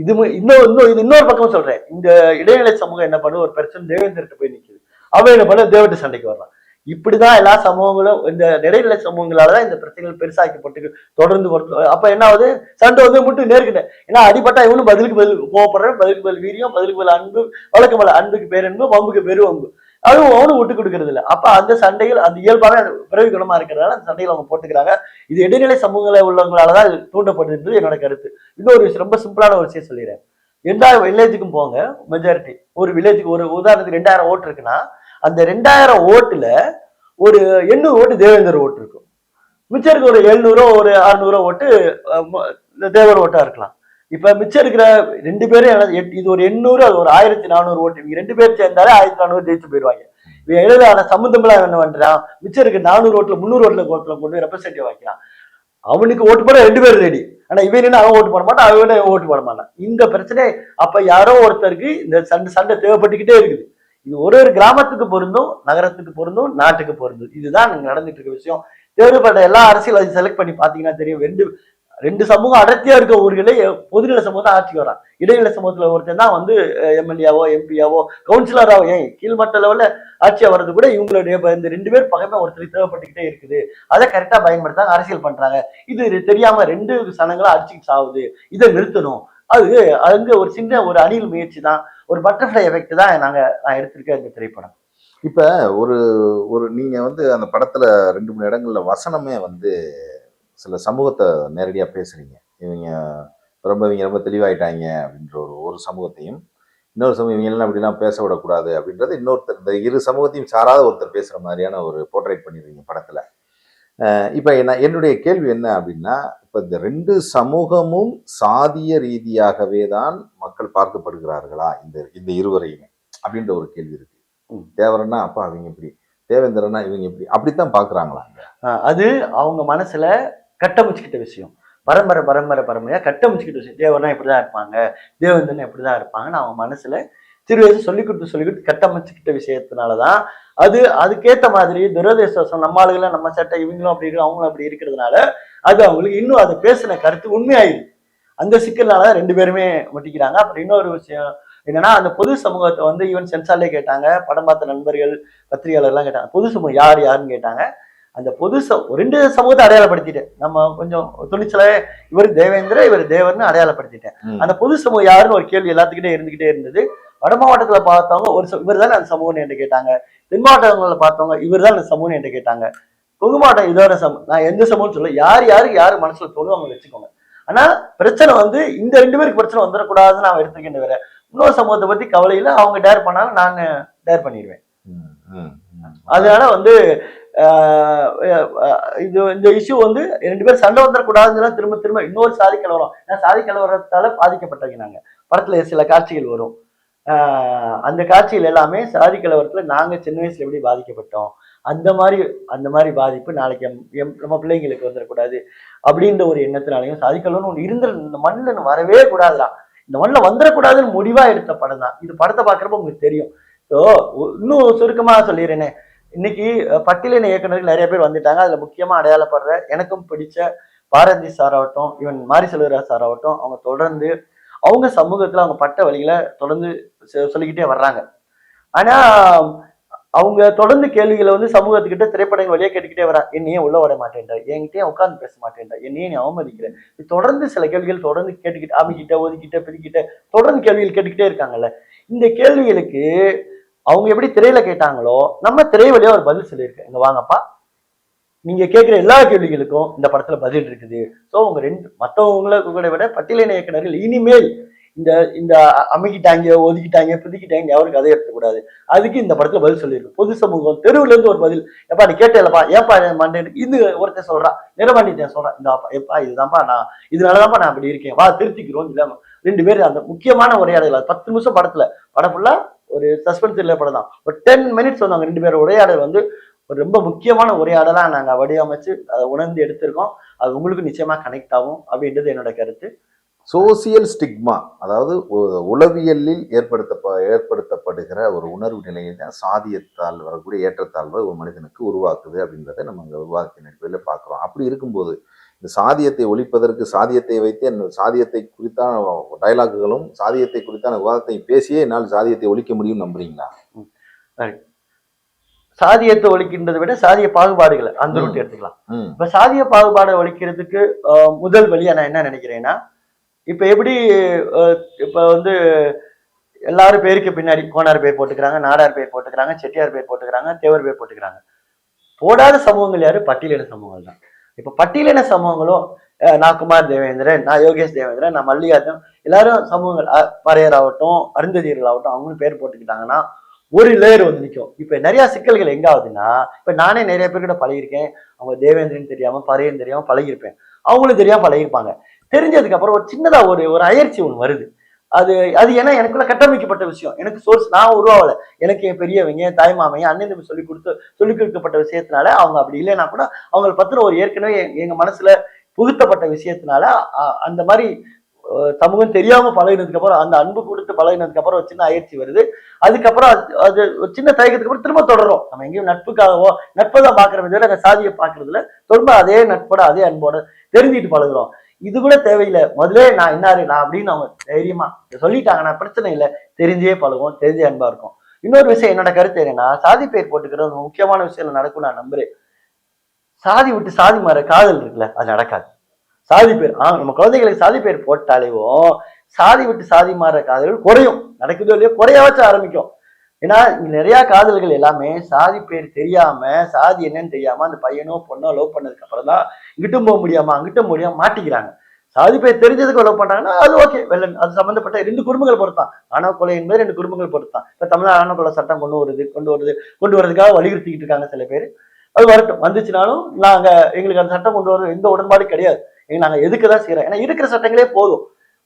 இது இன்னொரு பக்கம் சொல்றேன். இந்த இடைநிலை சமூகம் என்ன பண்ணும், ஒரு பிரச்சனை தேவேந்திரத்தை போய் நிக்குது. அவன் என்ன பண்ண தேவட்ட சண்டைக்கு வர்றான். இப்படிதான் எல்லா சமூகங்களும் இந்த இடைநிலை சமூகங்களாலதான் இந்த பிரச்சனைகள் பெருசாக்கப்பட்டு தொடர்ந்து வருது. அப்ப என்ன ஆகுது, சண்டை வந்து மட்டும் நேர்கிட்ட. ஏன்னா அடிபட்டா இவனும் பதிலுக்கு பதில் கோவப்படுறேன், பதிலுக்கு பதில் வீரியம், பதிலுக்கு பதில் அன்பு, வழக்கம் போல அன்புக்கு பேரன்பு, வம்புக்கு பெரு வம்பு. அதுவும் அவனும் விட்டு கொடுக்கறது இல்லை. அப்ப அந்த சண்டைகள் அந்த இயல்பாவே அந்த பிறவி குணமா இருக்கிறதால அந்த சண்டைகள் அவங்க போட்டுக்கிறாங்க. இது இடைநிலை சமூகங்கள உள்ளவங்களாலதான் இது தூண்டப்படுதுன்றது என்னோட கருத்து. இன்னொரு விஷயம், ரொம்ப சிம்பிளான ஒரு விஷயம் சொல்லிடுறேன். எல்லா வில்லேஜுக்கும் போங்க, மெஜாரிட்டி ஒரு வில்லேஜுக்கு ஒரு உதாரணத்துக்கு 2000 ஓட்டு இருக்குன்னா அந்த 2000 ஓட்டுல ஒரு 800 ஓட்டு தேவேந்தர் ஓட்டு இருக்கும். மிச்சம் இருக்க ஒரு 700 ஒரு 600 ஓட்டு தேவர் ஓட்டா இருக்கலாம். இப்ப மிச்சம் இருக்கிற 2 பேரும் இது ஒரு 800 அது ஒரு 1400 ஓட்டு, இவங்க 2 பேர் சேர்ந்தாலே 1400 ஜெயிச்சு போயிடுவாங்க. இவன் எழுதான சம்பந்தம்லாம் என்ன பண்றான், மிச்சம் இருக்க 400 ஓட்டுல 300 ஓட்டுல கொண்டு போய் ரெப்ரசன்டேட்டிவ் வைக்கிறான். அவனுக்கு ஓட்டு போட 2 பேர் ரெடி. ஆனா இவன் என்ன, அவன் ஓட்டு போட மாட்டான், அவன் ஓட்டு போட மாட்டான். இந்த பிரச்சனை அப்ப யாரோ ஒருத்தருக்கு இந்த சண்டை தேவைப்பட்டுக்கிட்டே இருக்குது. இது ஒரு ஒரு கிராமத்துக்கு பொருந்தும், நகரத்துக்கு பொருந்தும், நாட்டுக்கு பொருந்தும். இதுதான் நடந்துட்டு இருக்க விஷயம். தேவைப்பட்ட எல்லா அரசியல் செலக்ட் பண்ணி பாத்தீங்கன்னா தெரியும். ரெண்டு சமூகம் அடர்த்தியா இருக்க ஊர்களே பொதுநிலை சமூகம் தான் ஆட்சிக்கு வரான். இடைநிலை சமூகத்துல ஒருத்தன் தான் வந்து எம்எல்ஏவோ எம்பியாவோ கவுன்சிலராவோ, ஏன் கீழ்மட்ட லெவல்ல ஆட்சியா வர்றது கூட இவங்களுடைய இந்த 2 பேர் பகமே ஒருத்தருக்கு தேவைப்பட்டுக்கிட்டே இருக்குது. அதை கரெக்டா பயன்படுத்தாங்க, அரசியல் பண்றாங்க. இது தெரியாம 2 சனங்களா அடிச்சுக்கிட்டு சாவுது. இதை நிறுத்தணும். அது அங்க ஒரு சின்ன ஒரு அணில் முயற்சி தான், ஒரு பட்டர்ஃபிளை எஃபெக்ட் தான் நான் எடுத்திருக்கேன் இந்த திரைப்படம். இப்ப ஒரு ஒரு நீங்க வந்து அந்த படத்துல 2-3 இடங்கள்ல வசனமே வந்து சில சமூகத்தை நேரடியா பேசுறீங்க. இவங்க ரொம்ப தெளிவாயிட்டாங்க அப்படின்ற ஒரு சமூகத்தையும், இன்னொரு சமூகம் இவங்கெல்லாம் அப்படிலாம் பேச விடக்கூடாது அப்படின்றது இன்னொருத்தர், இந்த இரு சமூகத்தையும் சாராத ஒருத்தர் பேசுற மாதிரியான ஒரு போர்ட்ரேட் பண்ணிடுவீங்க படத்துல. இப்ப என்னுடைய கேள்வி என்ன அப்படின்னா, இப்ப இந்த 2 சமூகமும் சாதிய ரீதியாகவே தான் மக்கள் பார்க்கப்படுகிறார்களா இந்த இந்த இருவரையுமே அப்படின்ற ஒரு கேள்வி இருக்கு. தேவரன்னா அப்பா அவங்க இப்படி, தேவேந்திரனா இவங்க இப்படி, அப்படித்தான் பாக்குறாங்களாங்க. அது அவங்க மனசுல கட்டமைச்சுக்கிட்ட விஷயம். பரம்பரையா கட்டமைச்சுக்கிட்ட விஷயம். தேவர்னா இப்படிதான் இருப்பாங்க, தேவேந்திரன் இப்படிதான் இருப்பாங்கன்னு அவங்க மனசுல சிறு வயசு சொல்லி கொடுத்து கட்டமைச்சுக்கிட்ட விஷயத்தினாலதான் அது அதுக்கேத்த மாதிரி துரதிர்ஷ்டம் நம்ம ஆளுகளை நம்ம சட்டை இவங்களும் அப்படி இருக்கு அவங்களும் அப்படி இருக்கிறதுனால அது அவங்களுக்கு இன்னும் அது பேசின கருத்து உண்மையாயிடுது. அந்த சிக்கல்னாலதான் 2 பேருமே ஒட்டிக்கிறாங்க. அப்புறம் இன்னொரு விஷயம் என்னன்னா, அந்த பொது சமூகத்தை வந்து ஈவன் சென்சார்லே கேட்டாங்க, படம் பார்த்த நண்பர்கள் பத்திரிகையாளர்லாம் கேட்டாங்க, பொது சமூகம் யாருன்னு கேட்டாங்க. அந்த பொது 2 சமூகத்தை அடையாளப்படுத்திட்டேன். நம்ம கொஞ்சம் துணிச்சலாவே இவர் தேவேந்திர இவர் தேவர்னு அடையாளப்படுத்திட்டேன். அந்த பொது சமூகம் யாருன்னு ஒரு கேள்வி எல்லாத்துக்கிட்டே இருந்துகிட்டே இருந்தது. வட மாவட்டத்துல பார்த்தவங்க இவர் தான் அந்த சமூகம் என்று கேட்டாங்க. தென் மாவட்டங்களில் பார்த்தவங்க இவர் தான் அந்த சமூகம் என்று கேட்டாங்க. கொங்கு மாவட்டம் இதோட நான் எந்த சமூகம் சொல்ல, யாருக்கு மனசுல தோணும் அவங்க வச்சுக்கோங்க. ஆனா பிரச்சனை வந்து இந்த 2 பேருக்கு பிரச்சனை வந்துடக்கூடாதுன்னு நான் எடுத்துக்கிட்டு வேற இன்னொரு சமூகத்தை பத்தி கவலையில அவங்க டேர் பண்ணாலும் நான் டேர் பண்ணிடுவேன். அதனால வந்து இது இந்த இஷ்யூ வந்து 2 பேரும் சண்டை வந்துடக்கூடாதுன்னு திரும்ப இன்னொரு சாதி கலவரம், சாதி கலவரத்தால பாதிக்கப்பட்டவங்க நாங்க. படத்துல சில காட்சிகள் வரும். அந்த காட்சிகள் எல்லாமே சாதி கலவரத்துல நாங்க சின்ன வயசுல எப்படி பாதிக்கப்பட்டோம், அந்த மாதிரி பாதிப்பு நாளைக்கு நம்ம பிள்ளைங்களுக்கு வந்துடக்கூடாது அப்படின்ற ஒரு எண்ணத்தினாலையும், சாதி கலவரம் ஒன்று இருந்த இந்த மண்ணில் வரவே கூடாதுதான், இந்த மண்ணில் வந்துடக்கூடாதுன்னு முடிவா எடுத்த படம் தான் இது. படத்தை பார்க்குறப்ப உங்களுக்கு தெரியும். ஸோ இன்னும் சுருக்கமா சொல்லிடுறேனே, இன்னைக்கு பட்டியலின இயக்குநர்கள் நிறைய பேர் வந்துட்டாங்க. அதுல முக்கியமா அடையாளப்படுற எனக்கும் பிடிச்ச பாரதி சார் ஆகட்டும், ஈவன் மாரி செல்வராஜ் சார் ஆகட்டும், அவங்க தொடர்ந்து அவங்க சமூகத்துல அவங்க பட்ட வழிகளை தொடர்ந்து சொல்லிக்கிட்டே வர்றாங்க. ஆனா அவங்க தொடர்ந்து கேள்விகளை வந்து சமூகத்துக்கிட்ட திரைப்படங்கள் வழியா கேட்டுக்கிட்டே வரா. என்னையே உள்ள விட மாட்டேன்டா, என்கிட்டயே உட்கார்ந்து பேச மாட்டேன்டா, என்னையே நீ அவமதிக்கிறேன், தொடர்ந்து சில கேள்விகள் தொடர்ந்து கேட்டுக்கிட்டு ஆமிக்கிட்ட ஒதுக்கிட்ட பிரிக்கிட்ட தொடர்ந்து கேள்விகள் கேட்டுக்கிட்டே இருக்காங்கல்ல. இந்த கேள்விகளுக்கு அவங்க எப்படி திரையில கேட்டாங்களோ நம்ம திரை வழியா ஒரு பதில் சொல்லியிருக்கேன். இங்க வாங்கப்பா, நீங்க கேட்கிற எல்லா கேள்விகளுக்கும் இந்த படத்துல பதில் இருக்குது. ஸோ உங்க மற்றவங்களை கூட விட பட்டியலின இயக்குநர்கள் இனிமேல் இந்த அமைக்கிட்டாங்க ஒதுக்கிட்டாங்க பிதிக்கிட்டாங்க யாரும் கதை எடுக்கக்கூடாது. அதுக்கு இந்த படத்துல பதில் சொல்லியிருக்கு. பொது சமூகம் தெருவுல இருந்து ஒரு பதில், எப்பா நீ கேட்டேலப்பா, ஏப்பா மண்டே இது ஒருத்தன் சொல்றான், நிறமாண்டிட்டேன் சொல்றான், இந்த எப்பா இதுதான்ப்பா நான் இதனாலதான்ப்பா நான் அப்படி இருக்கேன், வா திருத்திக்கிறோம் இல்லாம 2 பேரும் அந்த முக்கியமான உரையாடல் 10 நிமிஷம் படத்துல, படம் ஃபுல்லா ஒரு சஸ்பென்ஸ் இல்லை படம் தான். ஒரு 10 மினிட்ஸ் வந்து அவங்க 2 பேரும் உரையாடல் வந்து ஒரு ரொம்ப முக்கியமான உரையாடலா நாங்க வடிவமைச்சு அதை உணர்ந்து எடுத்திருக்கோம். அது உங்களுக்கு நிச்சயமா கனெக்ட் ஆகும் அப்படின்றது என்னோட கருத்து. சோசியல் ஸ்டிக்மா, அதாவது உளவியலில் ஏற்படுத்தப்படுகிற ஒரு உணர்வு நிலையை தான் சாதியத்தால் வரக்கூடிய ஏற்றத்தாழ்வை ஒரு மனிதனுக்கு உருவாக்குது அப்படின்றத நம்ம இந்த விவாதத்தின் அடிப்படையில் பார்க்குறோம். அப்படி இருக்கும்போது இந்த சாதியத்தை ஒழிப்பதற்கு சாதியத்தை வைத்து சாதியத்தை குறித்தான டயலாக்குகளும் சாதியத்தை குறித்தான விவாதத்தை பேசியே என்னால் சாதியத்தை ஒழிக்க முடியும் நம்புறீங்களா? சாதியத்தை ஒழிக்கின்றதை விட சாதிய பாகுபாடுகளை அந்த ரூட் எடுத்துக்கலாம். ம். இப்ப சாதிய பாகுபாடை ஒழிக்கிறதுக்கு முதல் வழியா நான் என்ன நினைக்கிறேன்னா, இப்ப எப்படி இப்ப வந்து எல்லாரும் பேருக்கு பின்னாடி கோனார் பேர் போட்டுக்கிறாங்க, நாடார் பேர் போட்டுக்கிறாங்க, செட்டியார் பேர் போட்டுக்கிறாங்க, தேவர் பேர் போட்டுக்கிறாங்க. போடாத சமூகங்கள் யாரு? பட்டியலின சமூகங்கள் தான். இப்ப பட்டியலின சமூகங்களும் நான் குமார் தேவேந்திரன், நான் யோகேஷ் தேவேந்திரன், நான் மல்லிகார்ஜுன், எல்லாரும் சமூகங்கள் பறையர் ஆகட்டும், அருந்ததியர்கள் ஆகட்டும், அவங்களும் பேர் போட்டுக்கிட்டாங்கன்னா ஒரு லேயர் வந்து நிற்கும். இப்ப நிறைய சிக்கல்கள் எங்க ஆகுதுன்னா, இப்ப நானே நிறைய பேர்கிட்ட பழகிருக்கேன். அவங்க தேவேந்திரன் தெரியாம பறையன் தெரியாம பழகிருப்பேன், அவங்களும் தெரியாம பழகிருப்பாங்க. தெரிஞ்சதுக்கு அப்புறம் ஒரு சின்னதா ஒரு ஒரு அயற்சி ஒன்று வருது. அது அது ஏன்னா எனக்குள்ள கட்டமைக்கப்பட்ட விஷயம். எனக்கு சோர்ஸ் நான் உருவாகல. எனக்கு என் பெரியவங்க, தாய்மாமைய, அண்ணன் தம்பி சொல்லிக் கொடுக்கப்பட்ட விஷயத்தினால அவங்க அப்படி இல்லைன்னா கூட அவங்களை பத்தின ஒரு ஏற்கனவே எங்க மனசுல புகுத்தப்பட்ட விஷயத்தினால அந்த மாதிரி சமூகம் தெரியாம பழகினதுக்கு அப்புறம், அந்த அன்பு கொடுத்து பழகினதுக்கு அப்புறம் ஒரு சின்ன அயற்சி வருது. அதுக்கப்புறம் அது ஒரு சின்ன தயக்கத்துக்கு அப்புறம் திரும்ப தொடரும். நம்ம எங்கேயும் நட்புக்காகவோ நட்பை தான் பாக்குறோமே தவிர அந்த சாதியை பாக்குறதுல திரும்ப அதே நட்போட அதே அன்போட தெரிஞ்சுட்டு பழகுறோம். இது கூட தேவையில்லை. முதலே நான் என்னாரு நான் அப்படின்னு அவங்க தைரியமா சொல்லிட்டாங்க, நான் பிரச்சனை இல்லை, தெரிஞ்சே பழகுவோம், தெரிஞ்சே அன்பா இருக்கும். இன்னொரு விஷயம் என்னோட கருத்து என்னன்னா, சாதி பெயர் போட்டுக்கிறது ஒரு முக்கியமான விஷயம் நடக்கும் நான் நம்புறேன். சாதி விட்டு சாதி மாற காதல் இருக்குல்ல, அது நடக்காது. சாதி பேர் நம்ம குழந்தைகளுக்கு சாதி பேர் போட்டாலேயும் சாதி விட்டு சாதி மாற காதல்கள் குறையும். நடக்குதோ இல்லையோ குறையாச்சும் ஆரம்பிக்கும். ஏன்னா இங்க நிறைய காதல்கள் எல்லாமே சாதி பேர் தெரியாம, சாதி என்னன்னு தெரியாம அந்த பையனோ பொண்ணோ லவ் பண்ணதுக்கு அப்புறம் தான் இங்கிட்டும் போக முடியாம அங்கிட்டும் முடியாம மாட்டிக்கிறாங்க. சாதி பேர் தெரிஞ்சதுக்கு லவ் பண்றாங்கன்னா அது ஓகே, வெள்ளன். அது சம்பந்தப்பட்ட 2 குடும்பங்கள் பொறுத்தான். ஆணவ கொலை என்பது 2 குடும்பங்கள் பொறுத்தான். இப்ப தமிழ்நாடு ஆணவ கொலை சட்டம் கொண்டு வரதுக்காக வலியுறுத்திக்கிட்டு இருக்காங்க சில பேர். அது வரட்டும், வந்துச்சுனாலும் நாங்க எங்களுக்கு அந்த சட்டம் கொண்டு வர எந்த உடன்பாடும் கிடையாது. நாங்க எதுக்குதான் செய்யறோம். ஏன்னா இருக்கிற சட்டங்களே போதும்.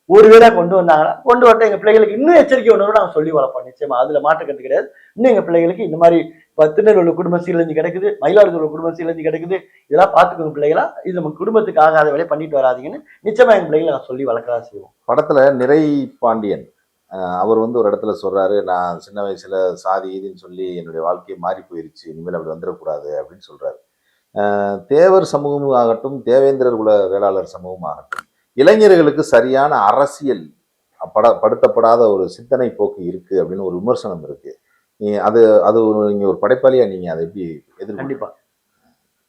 ஒரு வீடா கொண்டு வந்தாங்கன்னா கொண்டு வரட்டும். எங்க பிள்ளைகளுக்கு இன்னும் எச்சரிக்கை ஒன்று நாங்க சொல்லி வளர்ப்போம். நிச்சயமா அதுல மாற்றுக்கிறது கிடையாது. இன்னும் எங்க பிள்ளைகளுக்கு இந்த மாதிரி திருநெல்வேலி குடும்பம் சீரழிஞ்சு கிடக்குது, மயிலாடுதுறை குடும்பம் சீரழிஞ்சு கிடக்குது, இதெல்லாம் பார்த்துக்கோங்க பிள்ளைகளா, இது நம்ம குடும்பத்துக்கு ஆகாத வேலையை பண்ணிட்டு வராதீங்கன்னு நிச்சயமா எங்க பிள்ளைகளை நான் சொல்லி வளர்க்கதான் செய்வோம். படத்துல நிறை பாண்டியன் அவர் வந்து ஒரு இடத்துல சொல்றாரு, நான் சின்ன வயசுல சாதி இதுன்னு சொல்லி என்னுடைய வாழ்க்கையை மாறி போயிருச்சு, இனிமேல் அப்படி வந்துடக்கூடாது அப்படின்னு சொல்றாரு. தேவர் சமூகம் ஆகட்டும், தேவேந்திரர் குல வேளாளர் சமூகம் ஆகட்டும், இளைஞர்களுக்கு சரியான அரசியல் படுத்தப்படாத ஒரு சிந்தனை போக்கு இருக்கு அப்படின்னு ஒரு விமர்சனம் இருக்கு. அது அது நீங்க ஒரு படைப்பாளியா நீங்க அதை எப்படி எதிர்ப்பு? கண்டிப்பா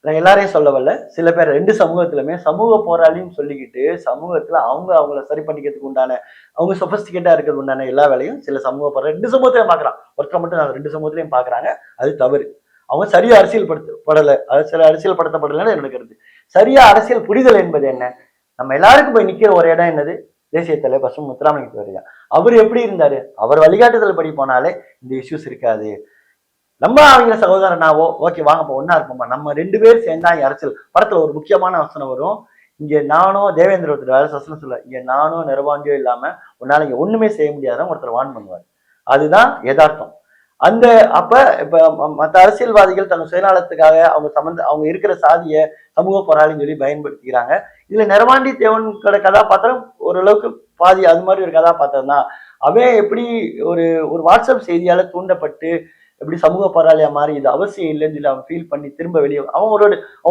நான் எல்லாரையும் சொல்ல வரல. சில பேர் 2 சமூகத்திலுமே சமூக போராளின்னு சொல்லிக்கிட்டு சமூகத்துல அவங்கள சரி பண்ணிக்கிறதுக்கு உண்டான, அவங்க சொபஸ்டிகேட்டா இருக்கிறது உண்டான எல்லா வேலையும் சில சமூக போராளி 2 சமூகத்திலையும் பாக்குறான். ஒருத்தர் மட்டும் நான் 2 சமூகத்திலையும் பாக்குறாங்க. அது தவறு. அவங்க சரியா அரசியல் படல. அது சில அரசியல் படுத்தப்படலன்னு என்னோட கருத்து. சரியா அரசியல் புரிதல் என்பது என்ன? நம்ம எல்லாருக்கும் போய் நிக்கிற ஒரு இடம் என்னது? தேசிய தலைவர் பசும் முத்துராமலிங்க தேவர். அவர் எப்படி இருந்தாரு? அவர் வழிகாட்டுதல் படி போனாலே இந்த இஷ்யூஸ் இருக்காது. நம்ம அவங்க சகோதரனாவோ ஓகே வாங்கப்பா ஒன்னா இருப்போமா, நம்ம 2 பேர் சேர்ந்தா அரசியல். படத்துல ஒரு முக்கியமான வசனம் வரும். இங்க நானும் தேவேந்திர ஒருத்தர் வேலை வசனம் சொல்ல, இங்க நானும் நிர்வாகியோ இல்லாம உன்னால இங்க ஒண்ணுமே செய்ய முடியாதுன்னு ஒருத்தர் வான் பண்ணுவார். அதுதான் யதார்த்தம். அந்த அப்ப இப்ப மற்ற அரசியல்வாதிகள் தங்க சுயநலத்துக்காக அவங்க இருக்கிற சாதிய சமூக போராளின்னு சொல்லி பயன்படுத்திக்கிறாங்க. இதுல நிறவாண்டி தேவனோட கதாபாத்திரம் ஓரளவுக்கு பாதி அது மாதிரி ஒரு கதாபாத்திரம் தான். அவன் எப்படி ஒரு ஒரு வாட்ஸ்அப் செய்தியால தூண்டப்பட்டு எப்படி சமூக போராளியா மாறி இது அவசியம் இல்லைன்னு சொல்லி அவன் ஃபீல் பண்ணி திரும்ப வெளியே அவன்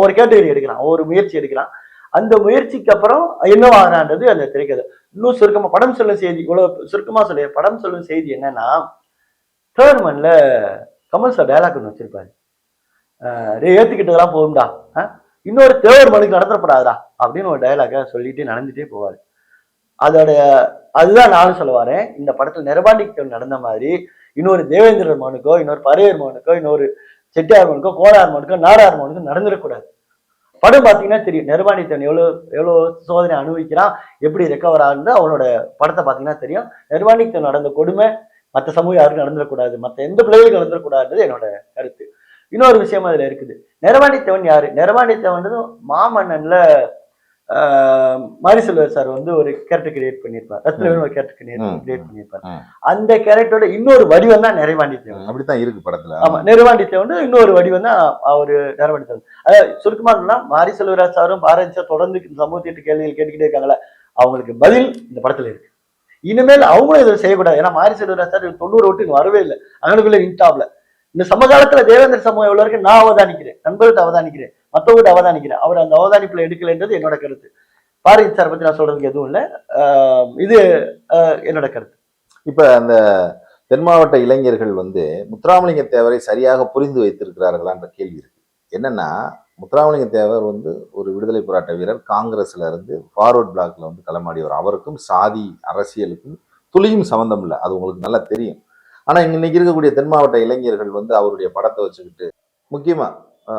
ஒரு கேட்டகரி எடுக்கிறான், ஒரு முயற்சி எடுக்கிறான். அந்த முயற்சிக்கு அப்புறம் என்னவாகிறான்றது அந்த திரைக்கதை. இன்னும் சுருக்கமா படம் சொல்லும் செய்தி, இவ்வளவு சுருக்கமா சொல்ல படம் சொல்லும் செய்தி என்னன்னா, தேர்ட் மன்ல கமல் சார் டைலாக் ஒன்று வச்சிருப்பாரு. ஏத்துக்கிட்டதெல்லாம் போகும்டா, இன்னொரு தேர்ட் மனுக்கு நடத்தப்படாதா அப்படின்னு ஒரு டைலாக சொல்லிட்டு நடந்துட்டே போவாரு. அதுதான் நானும் சொல்ல வரேன். இந்த படத்துல நிரபாண்டிக்கு நடந்த மாதிரி இன்னொரு தேவேந்திரர் மனுக்கோ, இன்னொரு பறையர் மனுக்கோ, இன்னொரு செட்டியார் மனுக்கோ, கோலார் மனுக்கோ, நாடார் மனுக்கோ நடந்துடக்கூடாது. படம் பாத்தீங்கன்னா தெரியும் நிர்வாணித்தன் எவ்வளவு சோதனை அனுபவிக்கிறான், எப்படி ரெக்கவர் ஆகுது. அவனோட படத்தை பாத்தீங்கன்னா தெரியும். நிர்வாணித்தன் நடந்த கொடுமை மற்ற சமூகம் யாருக்கும் நடந்துடக்கூடாது, மற்ற எந்த பிள்ளைகளுக்கும் நடந்துடக்கூடாதுன்றது என்னோட கருத்து. இன்னொரு விஷயம் அதுல இருக்குது. நிறவாண்டித்தவன் யாரு? நிறவாண்டித்தவன் மாமன்னன்ல மாரி செல்வர் சார் வந்து ஒரு கேரக்டர் கிரியேட் பண்ணியிருப்பார். ரத்னவேலு ஒரு கேரக்டர் கிரியேட் பண்ணியிருப்பார். அந்த கேரக்டரோட இன்னொரு வடிவம் தான் நிறவாண்டித்தேவன். அப்படித்தான் இருக்கு படத்துல. ஆமா, நிறவாண்டித்தேவன் இன்னொரு வடிவம் தான் அவரு நிறவாண்டித்தேவன். அதாவது சுருக்கமா சொன்னா மாரி செல்வராஜ் சாரும் பாரதி சார் தொடர்ந்து சமூகத்திட்டு கேள்விகள் கேட்டுக்கிட்டே இருக்காங்களா, அவங்களுக்கு பதில் இந்த படத்துல இருக்கு. இனிமேல் அவங்களும் இதை செய்யக்கூடாது. ஏன்னா மாரி செல்வராஜ் சார் 90 விட்டு வரவே இல்லை, அங்கனுக்குள்ள இன்டாப்ல. இந்த சமகாலத்துல தேவேந்திர சமூகம் எவ்வளவு வரைக்கும் நான் அவதானிக்கிறேன், நண்பர்கிட்ட அவதானிக்கிறேன், மற்றவங்கிட்ட அவதானிக்கிறேன். அவர் அந்த அவதானிப்புல எடுக்கலைன்றது என்னோட கருத்து. பாரதி சார் பத்தி நான் சொல்றதுக்கு எதுவும் இல்லை, இது என்னோட கருத்து. இப்ப அந்த தென் மாவட்ட இளைஞர்கள் வந்து முத்துராமலிங்க தேவரை சரியாக புரிந்து வைத்திருக்கிறார்களான்ற கேள்வி இருக்கு. என்னன்னா, முத்துராமலிங்க தேவர் வந்து ஒரு விடுதலை போராட்ட வீரர். காங்கிரஸ்ல இருந்து ஃபார்வர்ட் பிளாக்ல வந்து களமாடியவர். அவருக்கும் சாதி அரசியலுக்கும் துளியும் சம்பந்தம் இல்லை. அது உங்களுக்கு நல்லா தெரியும். ஆனா இன்னைக்கு இருக்கக்கூடிய தென் மாவட்ட இளைஞர்கள் வந்து அவருடைய படத்தை வச்சுக்கிட்டு, முக்கியமா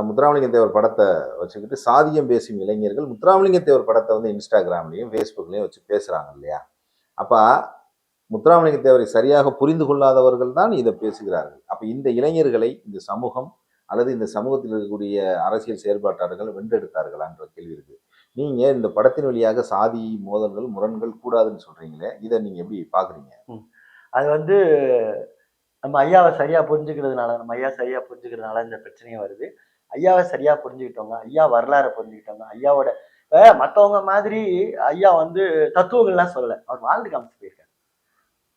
முத்துராமலிங்க தேவர் படத்தை வச்சுக்கிட்டு சாதியம் பேசும் இளைஞர்கள் முத்துராமலிங்க தேவர் படத்தை வந்து இன்ஸ்டாகிராம்லயும் ஃபேஸ்புக்லயும் வச்சு பேசுறாங்க இல்லையா? அப்ப முத்துராமலிங்க தேவரை சரியாக புரிந்து கொள்ளாதவர்கள் தான் இதை பேசுகிறார்கள். அப்ப இந்த இளைஞர்களை இந்த சமூகம் அல்லது இந்த சமூகத்தில் இருக்கக்கூடிய அரசியல் செயல்பாட்டாளர்கள் வென்றெடுத்தார்களான்ற கேள்வி இருக்கு. நீங்க இந்த படத்தின் வழியாக சாதி மோதல்கள் முரண்கள் கூடாதுன்னு சொல்றீங்களே, இதை நீங்க எப்படி பாக்குறீங்க? அது வந்து நம்ம ஐயாவை சரியா புரிஞ்சுக்கிறதுனால, நம்ம ஐயா சரியா புரிஞ்சுக்கிறதுனால இந்த பிரச்சனையும் வருது. ஐயாவை சரியா புரிஞ்சுக்கிட்டவங்க, ஐயா வரலாறை புரிஞ்சுக்கிட்டவங்க, ஐயாவோட இப்ப மத்தவங்க மாதிரி ஐயா வந்து தத்துவங்கள்லாம் சொல்லல. அவர் வாழ்ந்து காமிச்சு போயிருக்காரு.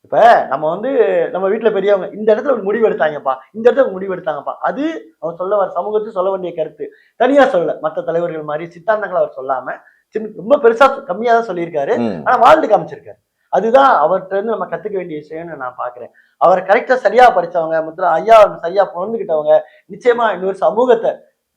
இப்ப நம்ம வந்து நம்ம வீட்டுல பெரியவங்க இந்த இடத்துல ஒரு முடிவு எடுத்தாங்கப்பா, இந்த இடத்துல ஒரு முடிவு எடுத்தாங்கப்பா. அது அவர் சொல்ல வர சமூகத்துக்கு சொல்ல வேண்டிய கருத்து. தனியா சொல்லல. மத்த தலைவர்கள் மாதிரி சித்தாந்தங்களை அவர் சொல்லாம ரொம்ப பெருசா கம்மியா தான் சொல்லியிருக்காரு. ஆனா வாழ்ந்து காமிச்சிருக்காரு. அதுதான் அவர்கிட்ட இருந்து நம்ம கத்துக்க வேண்டிய விஷயம்னு நான் பாக்குறேன். அவர் கரெக்டா சரியா படிச்சவங்க, ஐயா சரியா புரிந்துகிட்டவங்க, நிச்சயமா இன்னொரு சமூகத்தை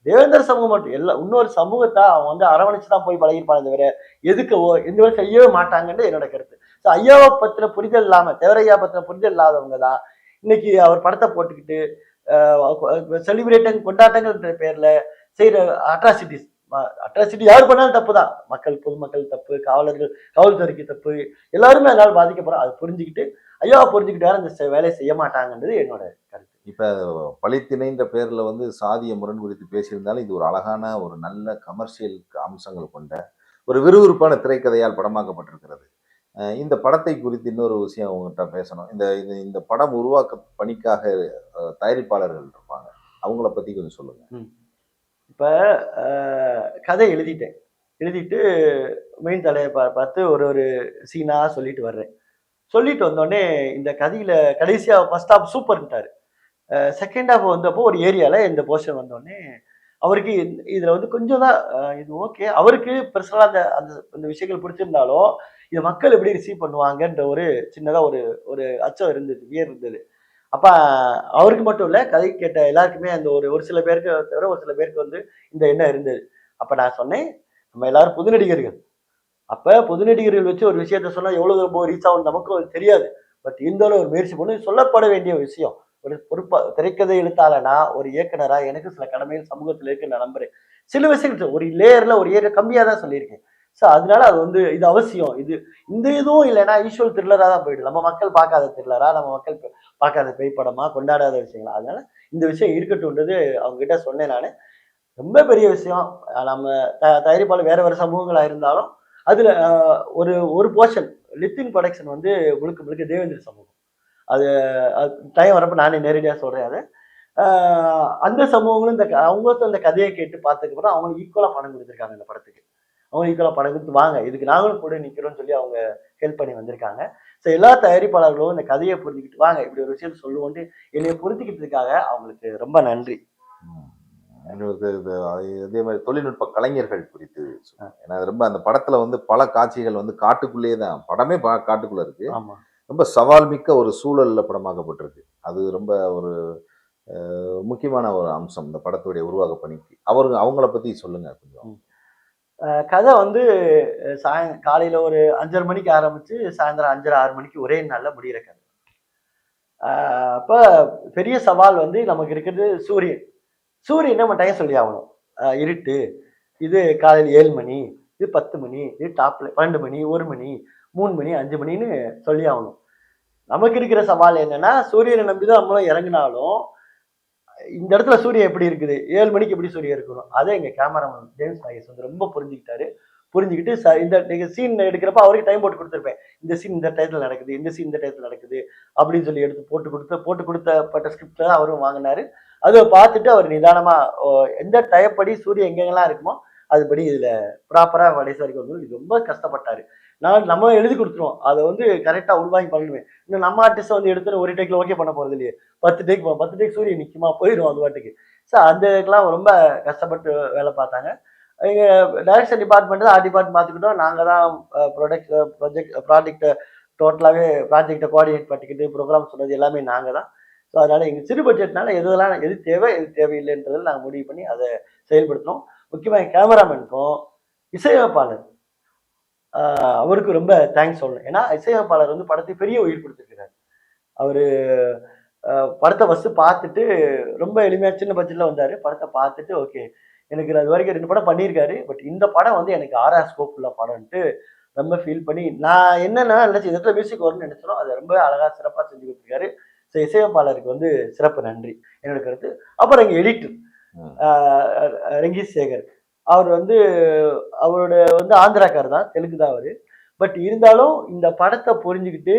தேவேந்திர சமூகம் மட்டும் இன்னொரு சமூகத்தை அவங்க வந்து அரவணைச்சுதான் போய் பழகிருப்பாங்க தவிர எதுக்கவோ எந்த வேலை செய்யவே மாட்டாங்கன்னு என்னோட கருத்து. ஐயாவை பத்தின புரிதல் இல்லாம தேவரையா பத்தின புரிதல் இல்லாதவங்க தான் இன்னைக்கு அவர் படத்தை போட்டுக்கிட்டு செலிபிரேட்டிங் கொண்டாட்டங்கள் பேர்ல செய்யற அட்ராசிட்டிஸ். அட்ராசிட்டி யாரு பண்ணாலும் தப்பு தான். பொதுமக்கள் தப்பு, காவல்துறைக்கு தப்பு, எல்லாருமே அதனால பாதிக்கப்படுறோம். அதை புரிஞ்சுக்கிட்டு ஐயாவை புரிஞ்சுக்கிட்டு அந்த வேலையை செய்ய மாட்டாங்கன்றது என்னோட கருத்து. இப்ப பழித்திணைன்ற பேர்ல வந்து சாதிய முரண் குறித்து பேசியிருந்தாலும் இது ஒரு அழகான ஒரு நல்ல கமர்ஷியல் அம்சங்கள் கொண்ட ஒரு விறுவிறுப்பான திரைக்கதையால் படமாக்கப்பட்டிருக்கிறது. இந்த படத்தை குறித்து இன்னொரு விஷயம் உங்ககிட்ட பேசணும். இந்த இந்த படம் உருவாக்க பணிக்காக தயாரிப்பாளர்கள் இருப்பாங்க. அவங்கள பத்தி கொஞ்சம் சொல்லுங்க. இப்ப கதை எழுதிட்டு மெயின் தலையை பார்த்து ஒரு சீனா சொல்லிட்டு வர்றேன். சொல்லிட்டு வந்தோடனே இந்த கதையில கடைசியா ஃபர்ஸ்ட் ஹாஃப் சூப்பர்ன்ட்டாரு. செகண்ட் ஹாஃப் வந்தப்போ ஒரு ஏரியால இந்த போர்ஷன் வந்தோடனே அவருக்கு இதுல வந்து கொஞ்சம் தான் இது ஓகே. அவருக்கு பர்சனலா அந்த அந்த விஷயங்கள் பிடிச்சிருந்தாலும் இதை மக்கள் எப்படி ரிசீவ் பண்ணுவாங்கன்ற ஒரு சின்னதா ஒரு அச்சம் இருந்தது, வியர் இருந்தது. அப்ப அவருக்கு மட்டும் இல்ல, கதை கேட்ட எல்லாருக்குமே அந்த ஒரு சில பேருக்கு தவிர ஒரு சில பேருக்கு வந்து இந்த எண்ணம் இருந்தது. அப்ப நான் சொன்னேன், நம்ம எல்லாரும் புது நடிகர்கள். அப்ப புது நடிகர்கள் வச்சு ஒரு விஷயத்த சொன்னா எவ்வளவு ரொம்ப ரீச் ஆகும் நமக்கும் தெரியாது. பட் இருந்தாலும் ஒரு முயற்சி பண்ணி சொல்லப்பட வேண்டிய விஷயம். ஒரு பொறுப்பா திரைக்கதை எழுத்தாளனா, ஒரு இயக்குனரா எனக்கு சில கடமைகள் சமூகத்துல இருக்கு நான் நம்புறேன். சில விஷயங்கள் ஒரு ஏரியா கம்மியா தான் சொல்லியிருக்கேன். ஸோ அதனால அது வந்து இது அவசியம். இந்த இதுவும் இல்லைன்னா யூஷுவல் த்ரில்லரா தான் போயிடும். நம்ம மக்கள் பார்க்காத த்ரில்லரா, நம்ம மக்கள் பார்க்காத பேய் படமா, கொண்டாடாத விஷயங்களா. அதனால இந்த விஷயம் இருக்கட்டும்ன்றது அவங்க கிட்ட சொன்னேன் நானு. ரொம்ப பெரிய விஷயம். நம்ம தயாரிப்பாளர் வேற சமூகங்களா இருந்தாலும் அதுல ஒரு போர்ஷன் லித்தின் ப்ரொடக்ஷன் வந்து முழுக்க தேவேந்திர சமூகம். அது டைம் வரப்ப நானே நேரடியா சொல்றேன் அதை. அந்த சமூகங்களும் அவங்களும் அந்த கதையை கேட்டு பார்த்ததுக்கு அப்புறம் அவங்களுக்கு ஈக்குவலா பணம் கொடுத்துருக்காங்க இந்த படத்துக்கு. அவங்க ஈக்குவலா பணம் கொடுத்து வாங்க இதுக்கு நாங்களும் கூட நிக்கிறோம்னு சொல்லி அவங்க ஹெல்ப் பண்ணி வந்திருக்காங்க. ஸோ எல்லா தயாரிப்பாளர்களும் இந்த கதையை புரிஞ்சுக்கிட்டு வாங்க இப்படி ஒரு விஷயம் சொல்லுவோன்ட்டு என்னைய புரிஞ்சுக்கிட்டதுக்காக அவங்களுக்கு ரொம்ப நன்றி. அதே மாதிரி தொழில்நுட்ப கலைஞர்கள் குறித்து ஏன்னா ரொம்ப அந்த படத்துல வந்து பல காட்சிகள் வந்து காட்டுக்குள்ளேயே தான், படமே காட்டுக்குள்ள இருக்கு. ரொம்ப சவால் மிக்க ஒரு சூழல்ல படமாக்கப்பட்டிருக்கு. அது ரொம்ப ஒரு முக்கியமான ஒரு அம்சம் இந்த படத்துடைய உருவாக்க பணிக்கு. அவங்கள பத்தி சொல்லுங்க கொஞ்சம். கதை வந்து காலையில ஒரு 5:30 மணிக்கு ஆரம்பிச்சு சாயந்தரம் 5:30 6 மணிக்கு ஒரே நாள்ல முடிகிற கதை. அப்ப பெரிய சவால் வந்து நமக்கு இருக்கிறது சூரியன் நம்ம டைம் சொல்லி ஆகணும். இருட்டு, இது காலையில் 7 மணி, இது 10 மணி, இது டாப்ல 12 மணி, 1 மணி, 3 மணி, 5 மணின்னு சொல்லி ஆகணும். நமக்கு இருக்கிற சவால் என்னன்னா சூரியனை நம்பிதான் நம்மளும் இறங்கினாலும் இந்த இடத்துல சூரியன் எப்படி இருக்குது, 7 மணிக்கு எப்படி சூரியன் இருக்கணும், அதை எங்க கேமராமேன் ஜேம்ஸ் நாகேஷ் வந்து ரொம்ப புரிஞ்சுக்கிட்டாரு. புரிஞ்சுக்கிட்டு இந்த சீன் எடுக்கிறப்ப அவருக்கு டைம் போட்டு கொடுத்துருப்பேன். இந்த சீன் இந்த டயத்தில் நடக்குது, இந்த சீன் இந்த டயத்தில் நடக்குது அப்படின்னு சொல்லி எடுத்து போட்டு கொடுத்தப்பட்ட ஸ்கிரிப்ட் தான் அவரும் வாங்கினாரு. அதை பார்த்துட்டு அவர் நிதானமா எந்த டயப்படி சூரியன் எங்கெங்கெல்லாம் இருக்குமோ அதுபடி இதுல ப்ராப்பரா கடைசி வரைக்கும் வந்து இது ரொம்ப கஷ்டப்பட்டாரு. நம்ம எழுதி கொடுத்துருவோம், அதை வந்து கரெக்டா உள்வாங்கி பண்ணணுமே. இன்னும் நம்ம ஆர்டிஸ்ட் வந்து எடுத்து ஒரு டேக்ல ஓகே பண்ண போறது இல்லையே. 10 டேக் சூரியன் நிக்குமா போயிடும் அது பாட்டுக்கு. ஸோ அந்த இதுக்கெல்லாம் ரொம்ப கஷ்டப்பட்டு வேலை பார்த்தாங்க. எங்க டைரக்ஷன் டிபார்ட்மெண்ட் தான் டிபார்ட்மெண்ட் பார்த்துக்கிட்டோம். நாங்க தான் ப்ராடக்ட் டோட்டலாகவே ப்ராஜெக்டை கோஆர்டினேட் பண்ணிக்கிட்டு ப்ரோக்ராம் சொன்னது எல்லாமே நாங்கள் தான். ஸோ அதனால் எங்கள் சிறு பட்ஜெட்னால எது தேவை எது தேவையில்லைன்றதில் நாங்கள் முடிவு பண்ணி அதை செயல்படுத்தினோம். முக்கியமாக என் கேமராமேனுக்கும் இசையமைப்பாளர் அவருக்கு ரொம்ப தேங்க்ஸ் சொல்லணும். ஏன்னா இசையமைப்பாளர் வந்து படத்தை பெரிய உயிர் கொடுத்துருக்கிறார். அவர் படத்தை ஃபஸ்ட்டு பார்த்துட்டு ரொம்ப எளிமையாக சின்ன பட்ஜெட்டில் வந்தார். படத்தை பார்த்துட்டு ஓகே எனக்கு அது வரைக்கும் 2 படம் பண்ணியிருக்காரு. பட் இந்த படம் வந்து எனக்கு ஆர்ஆர் ஸ்கோப் உள்ள படம்ன்ட்டு ரொம்ப ஃபீல் பண்ணி நான் என்னென்னா நினச்சி இந்த இடத்துல மியூசிக் வரும்னு நினச்சனோ அதை ரொம்ப அழகாக சிறப்பாக செஞ்சு கொடுத்துருக்காரு. ஸோ இசையமைப்பாளருக்கு வந்து சிறப்பு நன்றி என்னோட கருத்து. அப்புறம் எங்கள் எடிட்டர் ரங்கீஷ் சேகர் அவர் வந்து அவரோட வந்து ஆந்திராக்கார் தான், தெலுங்கு தான் அவர். பட் இருந்தாலும் இந்த படத்தை புரிஞ்சுக்கிட்டு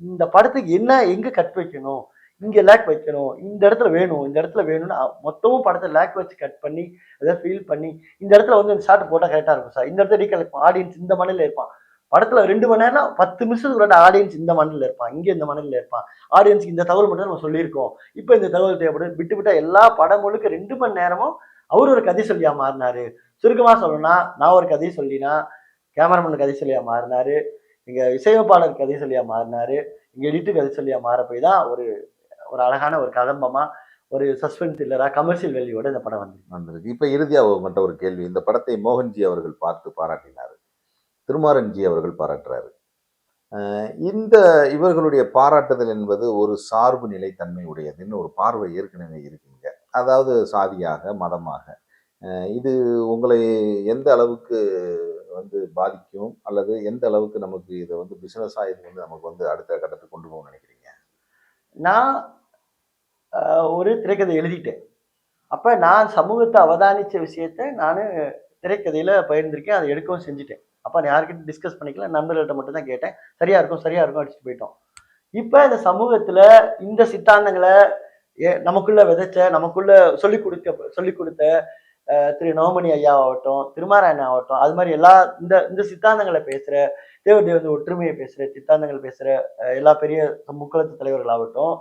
இந்த படத்துக்கு என்ன எங்கே கட் வைக்கணும், இங்கே லேக் வைக்கணும், இந்த இடத்துல வேணும், இந்த இடத்துல வேணும்னு மொத்தமும் படத்தை லேக் வச்சு கட் பண்ணி அதை ஃபீல் பண்ணி இந்த இடத்துல வந்து இந்த ஷார்ட் போட்டால் கரெக்டாக இருக்கும் சார், இந்த இடத்துல ரீகலெக்ட் ஆடியன்ஸ் இந்த மண்ணில் இருப்பான். படத்துல 2 மணி நேரம் 10 நிமிஷத்துக்கு ரெண்டு ஆடியன்ஸ் இந்த மண்ணில் இருப்பான், இங்கே இந்த மண்ணில் இருப்பான். ஆடியன்ஸ்க்கு இந்த தகவல் மட்டும் நம்ம சொல்லியிருக்கோம், இப்போ இந்த தகவல் தேவைப்படுது விட்டு விட்டா எல்லா படம் முழுக்க 2 மணி நேரமும் அவர் ஒரு கதை சொல்லியா மாறினாரு. சுருக்கமா சொல்லணும்னா நான் ஒரு கதை சொல்லினா கேமராமேன் கதை சொல்லியா மாறினாரு, எங்க இசையமைப்பாளர் கதை சொல்லியா மாறினாரு, எங்க எடிட்டர் கதை சொல்லியா மாற போய் தான் ஒரு ஒரு அழகான ஒரு கதம்பமா ஒரு சஸ்பென்ஸ் த்ரில்லரா கமர்ஷியல் வேல்யூவோட இந்த படம் வந்திருக்கு. இப்ப இறுதியா உங்கள்கிட்ட ஒரு கேள்வி. இந்த படத்தை மோகன்ஜி அவர்கள் பார்த்து பாராட்டினார், திருமாறன்ஜி அவர்கள் பாராட்டுறாரு. இந்த இவர்களுடைய பாராட்டுதல் என்பது ஒரு சார்பு நிலைத்தன்மை உடையதுன்னு ஒரு பார்வை ஏற்கனவே இருக்குங்க. அதாவது சாதியாக மதமாக இது உங்களை எந்த அளவுக்கு வந்து பாதிக்கும், அல்லது எந்த அளவுக்கு நமக்கு இதை வந்து பிசினஸாக இது வந்து நமக்கு வந்து அடுத்த கட்டத்துக்கு கொண்டு போகணும்னு நினைக்கிறீங்க? நான் ஒரு திரைக்கதை எழுதிட்டேன். அப்ப நான் சமூகத்தை அவதானிச்ச விஷயத்த நான் திரைக்கதையில பகிர்ந்திருக்கேன், அதை எடுக்கவும் செஞ்சுட்டேன். அப்ப நான் யார்கிட்ட டிஸ்கஸ் பண்ணிக்கல, நண்பர்கள்ட்ட மட்டும் தான் கேட்டேன். சரியா இருக்கும் அடிச்சுட்டு போயிட்டோம். இப்ப இந்த சமூகத்துல இந்த சித்தாந்தங்களை நமக்குள்ள விதைச்ச, நமக்குள்ள சொல்லிக் கொடுத்த திரு நவமணி ஐயா ஆகட்டும், திருமாராயணன் ஆகட்டும், அது மாதிரி எல்லா இந்த இந்த சித்தாந்தங்களை பேசுற தேவதேவன் ஒற்றுமையை பேசுற சித்தாந்தங்கள் பேசுற எல்லா பெரிய முக்களத்து தலைவர்கள் ஆகட்டும்,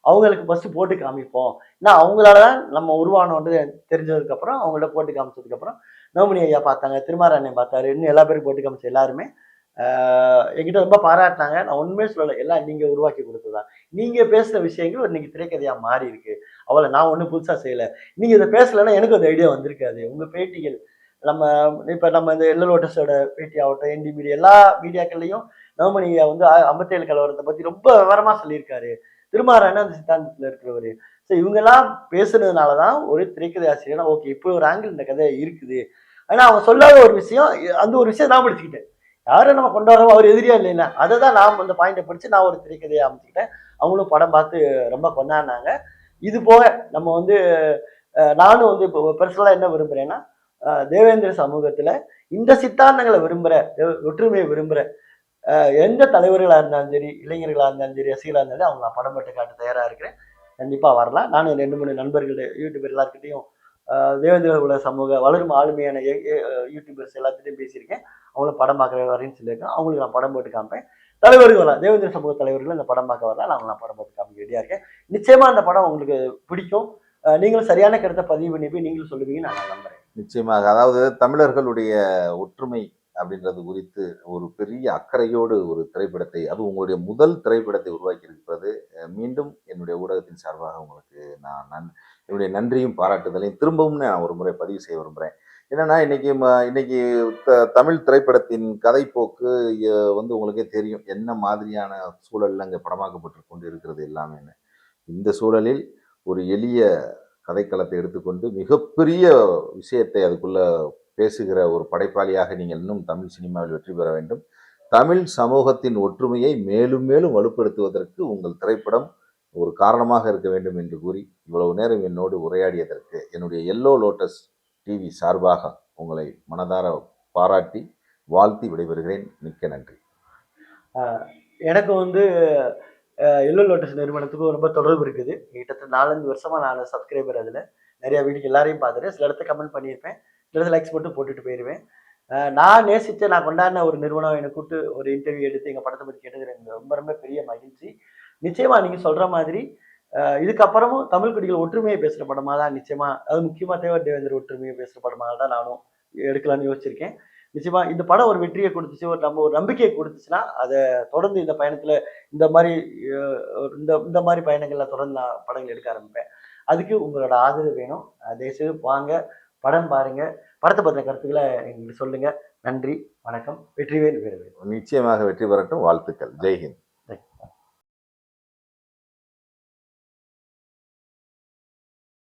அவங்களுக்கு ஃபர்ஸ்ட் போட்டு காமிப்போம். ஏன்னா அவங்களாலதான் நம்ம உருவானோன்றது தெரிஞ்சதுக்கு அப்புறம் அவங்கள்ட்ட போட்டு காமிச்சதுக்கு அப்புறம் நவமணி ஐயா பார்த்தாங்க, திருமாராயணன் பார்த்தாரு, இன்னும் எல்லா பேரும் போட்டு காமிச்ச எல்லாருமே என்கிட்ட ரொம்ப பாராட்டினாங்க. நான் உண்மையே சொல்லலை, எல்லாம் நீங்க உருவாக்கி கொடுத்ததுதான். நீங்க பேசுற விஷயங்கள் இன்னைக்கு திரைக்கதையா மாறி இருக்கு. அவளை நான் ஒன்றும் புதுசா செய்யல. நீங்க இதை பேசலைன்னா எனக்கு அந்த ஐடியா வந்திருக்காது. உங்க பேட்டிகள் நம்ம இந்த எல்எல் லோட்டஸோட பேட்டி ஆகட்டும், என்டி மீடியா எல்லா மீடியாக்கள்லையும் நவமணி ஐயா வந்து 57 கலவரத்தை பத்தி ரொம்ப விவரமா சொல்லியிருக்காரு. திருமாறான அந்த சித்தாந்தத்துல இருக்கிறவரு. ஸோ இவங்கெல்லாம் பேசுனதுனாலதான் ஒரு திரைக்கதை ஆசிரியர்னா ஓகே இப்போ ஒரு ஆங்கிள் இந்த கதை இருக்குது. ஆனா அவங்க சொல்லாத ஒரு விஷயம், அந்த ஒரு விஷயம் நான் படிச்சுக்கிட்டேன். யாரை நம்ம கொண்டு வரோம் அவர் எதிரியா இல்லைன்னா அதை தான் நான் அந்த பாயிண்டை படிச்சு நான் ஒரு திரைக்கதையை அமைச்சுக்கிட்டேன். அவங்களும் படம் பார்த்து ரொம்ப கொண்டாடினாங்க. இது போக நம்ம வந்து நானும் வந்து இப்போ பர்சனலா என்ன விரும்புறேன்னா, தேவேந்திர சமூகத்துல இந்த சித்தாந்தங்களை விரும்புற, ஒற்றுமையை விரும்புற எந்த தலைவர்களா இருந்தாலும் சரி, இளைஞர்களா இருந்தாலும் சரி, ரசிகர்களா இருந்தாலும் அவங்க நான் படம் போட்டு காட்ட தயாரா இருக்கிறேன். கண்டிப்பா வரலாம். நானும் 2-3 நண்பர்கள் யூடியூபர் எல்லாருக்கிட்டையும் தேவேந்திர உள்ள சமூக வளரும் ஆளுமையான யூடியூபர்ஸ் எல்லாத்திட்டையும் பேசியிருக்கேன். அவங்களும் படம் பார்க்குற வரேன்னு சொல்லியிருக்கேன். அவங்களுக்கு நான் படம் போட்டு காமிப்பேன். தலைவர்கள் வரலாம், தேவேந்திர சமூக தலைவர்கள் இந்த படம் பார்க்க வரலாம், நான் படம் போட்டு காமிக்க ரெடியா இருக்கேன். நிச்சயமா அந்த படம் உங்களுக்கு பிடிக்கும். நீங்களும் சரியான கருத்தை பதிவு பண்ணி போய் நீங்களும் சொல்லுவீங்கன்னு நான் நம்புறேன். நிச்சயமாக. அதாவது தமிழர்களுடைய ஒற்றுமை அப்படின்றது குறித்து ஒரு பெரிய அக்கறையோடு ஒரு திரைப்படத்தை, அது உங்களுடைய முதல் திரைப்படத்தை உருவாக்கி இருக்கிறது. மீண்டும் என்னுடைய ஊடகத்தின் சார்பாக உங்களுக்கு நான் என்னுடைய நன்றியும் பாராட்டுதலையும் திரும்பவும் நான் ஒரு முறை பதிவு செய்ய விரும்புகிறேன். என்னன்னா இன்னைக்கு தமிழ் திரைப்படத்தின் கதைப்போக்கு வந்து உங்களுக்கே தெரியும் என்ன மாதிரியான சூழல்ல அங்கே படமாக்கப்பட்டு கொண்டு இருக்கிறது எல்லாமே. இந்த சூழலில் ஒரு எளிய கதைக்களத்தை எடுத்துக்கொண்டு மிகப்பெரிய விஷயத்தை அதுக்குள்ள பேசுகிற ஒரு படைப்பாளியாக நீங்கள் இன்னும் தமிழ் சினிமாவில் வெற்றி பெற வேண்டும். தமிழ் சமூகத்தின் ஒற்றுமையை மேலும் மேலும் வலுப்படுத்துவதற்கு உங்கள் திரைப்படம் ஒரு காரணமாக இருக்க வேண்டும் என்று கூறி இவ்வளவு நேரம் என்னோடு உரையாடியதற்கு என்னுடைய எல்லோ லோட்டஸ் டிவி சார்பாக உங்களை மனதார பாராட்டி வாழ்த்தி விடைபெறுகிறேன். மிக்க நன்றி. எனக்கு வந்து எல்லோ லோட்டஸ் நிறுவனத்துக்கும் ரொம்ப தொடர்பு இருக்குது. கிட்டத்தட்ட 4-5 வருஷமா நான் சப்ஸ்கிரைபர். அதில் நிறைய வீடியோ எல்லாரையும் பார்த்துட்டு சில இடத்த கமெண்ட் பண்ணியிருப்பேன், சில இடத்துல லைக்ஸ் மட்டும் போட்டுட்டு போயிடுவேன். நான் நேசித்த நான் கொண்டாடின ஒரு நிறுவனம் என்னை கூப்பிட்டு ஒரு இன்டர்வியூ எடுத்து எங்கள் படத்தை பற்றி கேட்டது எனக்கு ரொம்ப ரொம்ப பெரிய மகிழ்ச்சி. நிச்சயமா நீங்கள் சொல்கிற மாதிரி இதுக்கப்புறமும் தமிழ் குடிகள் ஒற்றுமையை பேசுகிற படமாக தான் நிச்சயமாக, அது முக்கியமாக தேவேந்திர ஒற்றுமையை பேசுகிற படமாக தான் நானும் எடுக்கலாம்னு யோசிச்சிருக்கேன். நிச்சயமா இந்த படம் ஒரு வெற்றியை கொடுத்துச்சு, நம்ம ஒரு நம்பிக்கையை கொடுத்துச்சுன்னா, அதை தொடர்ந்து இந்த பயணத்துல இந்த மாதிரி இந்த இந்த மாதிரி பயணங்கள்ல தொடர்ந்து நான் படங்கள் எடுக்க ஆரம்பிப்பேன். அதுக்கு உங்களோட ஆதரவு வேணும். தயவுசெய்து வாங்க, படம் பாருங்க. படத்த பத்தின கருத்துக்கள எங்களுக்கு சொல்லுங்க. நன்றி, வணக்கம். வெற்றிவேல் வீரவேல். நிச்சயமாக வெற்றி பெறட்டும். வாழ்த்துக்கள். ஜெய்ஹிந்த்.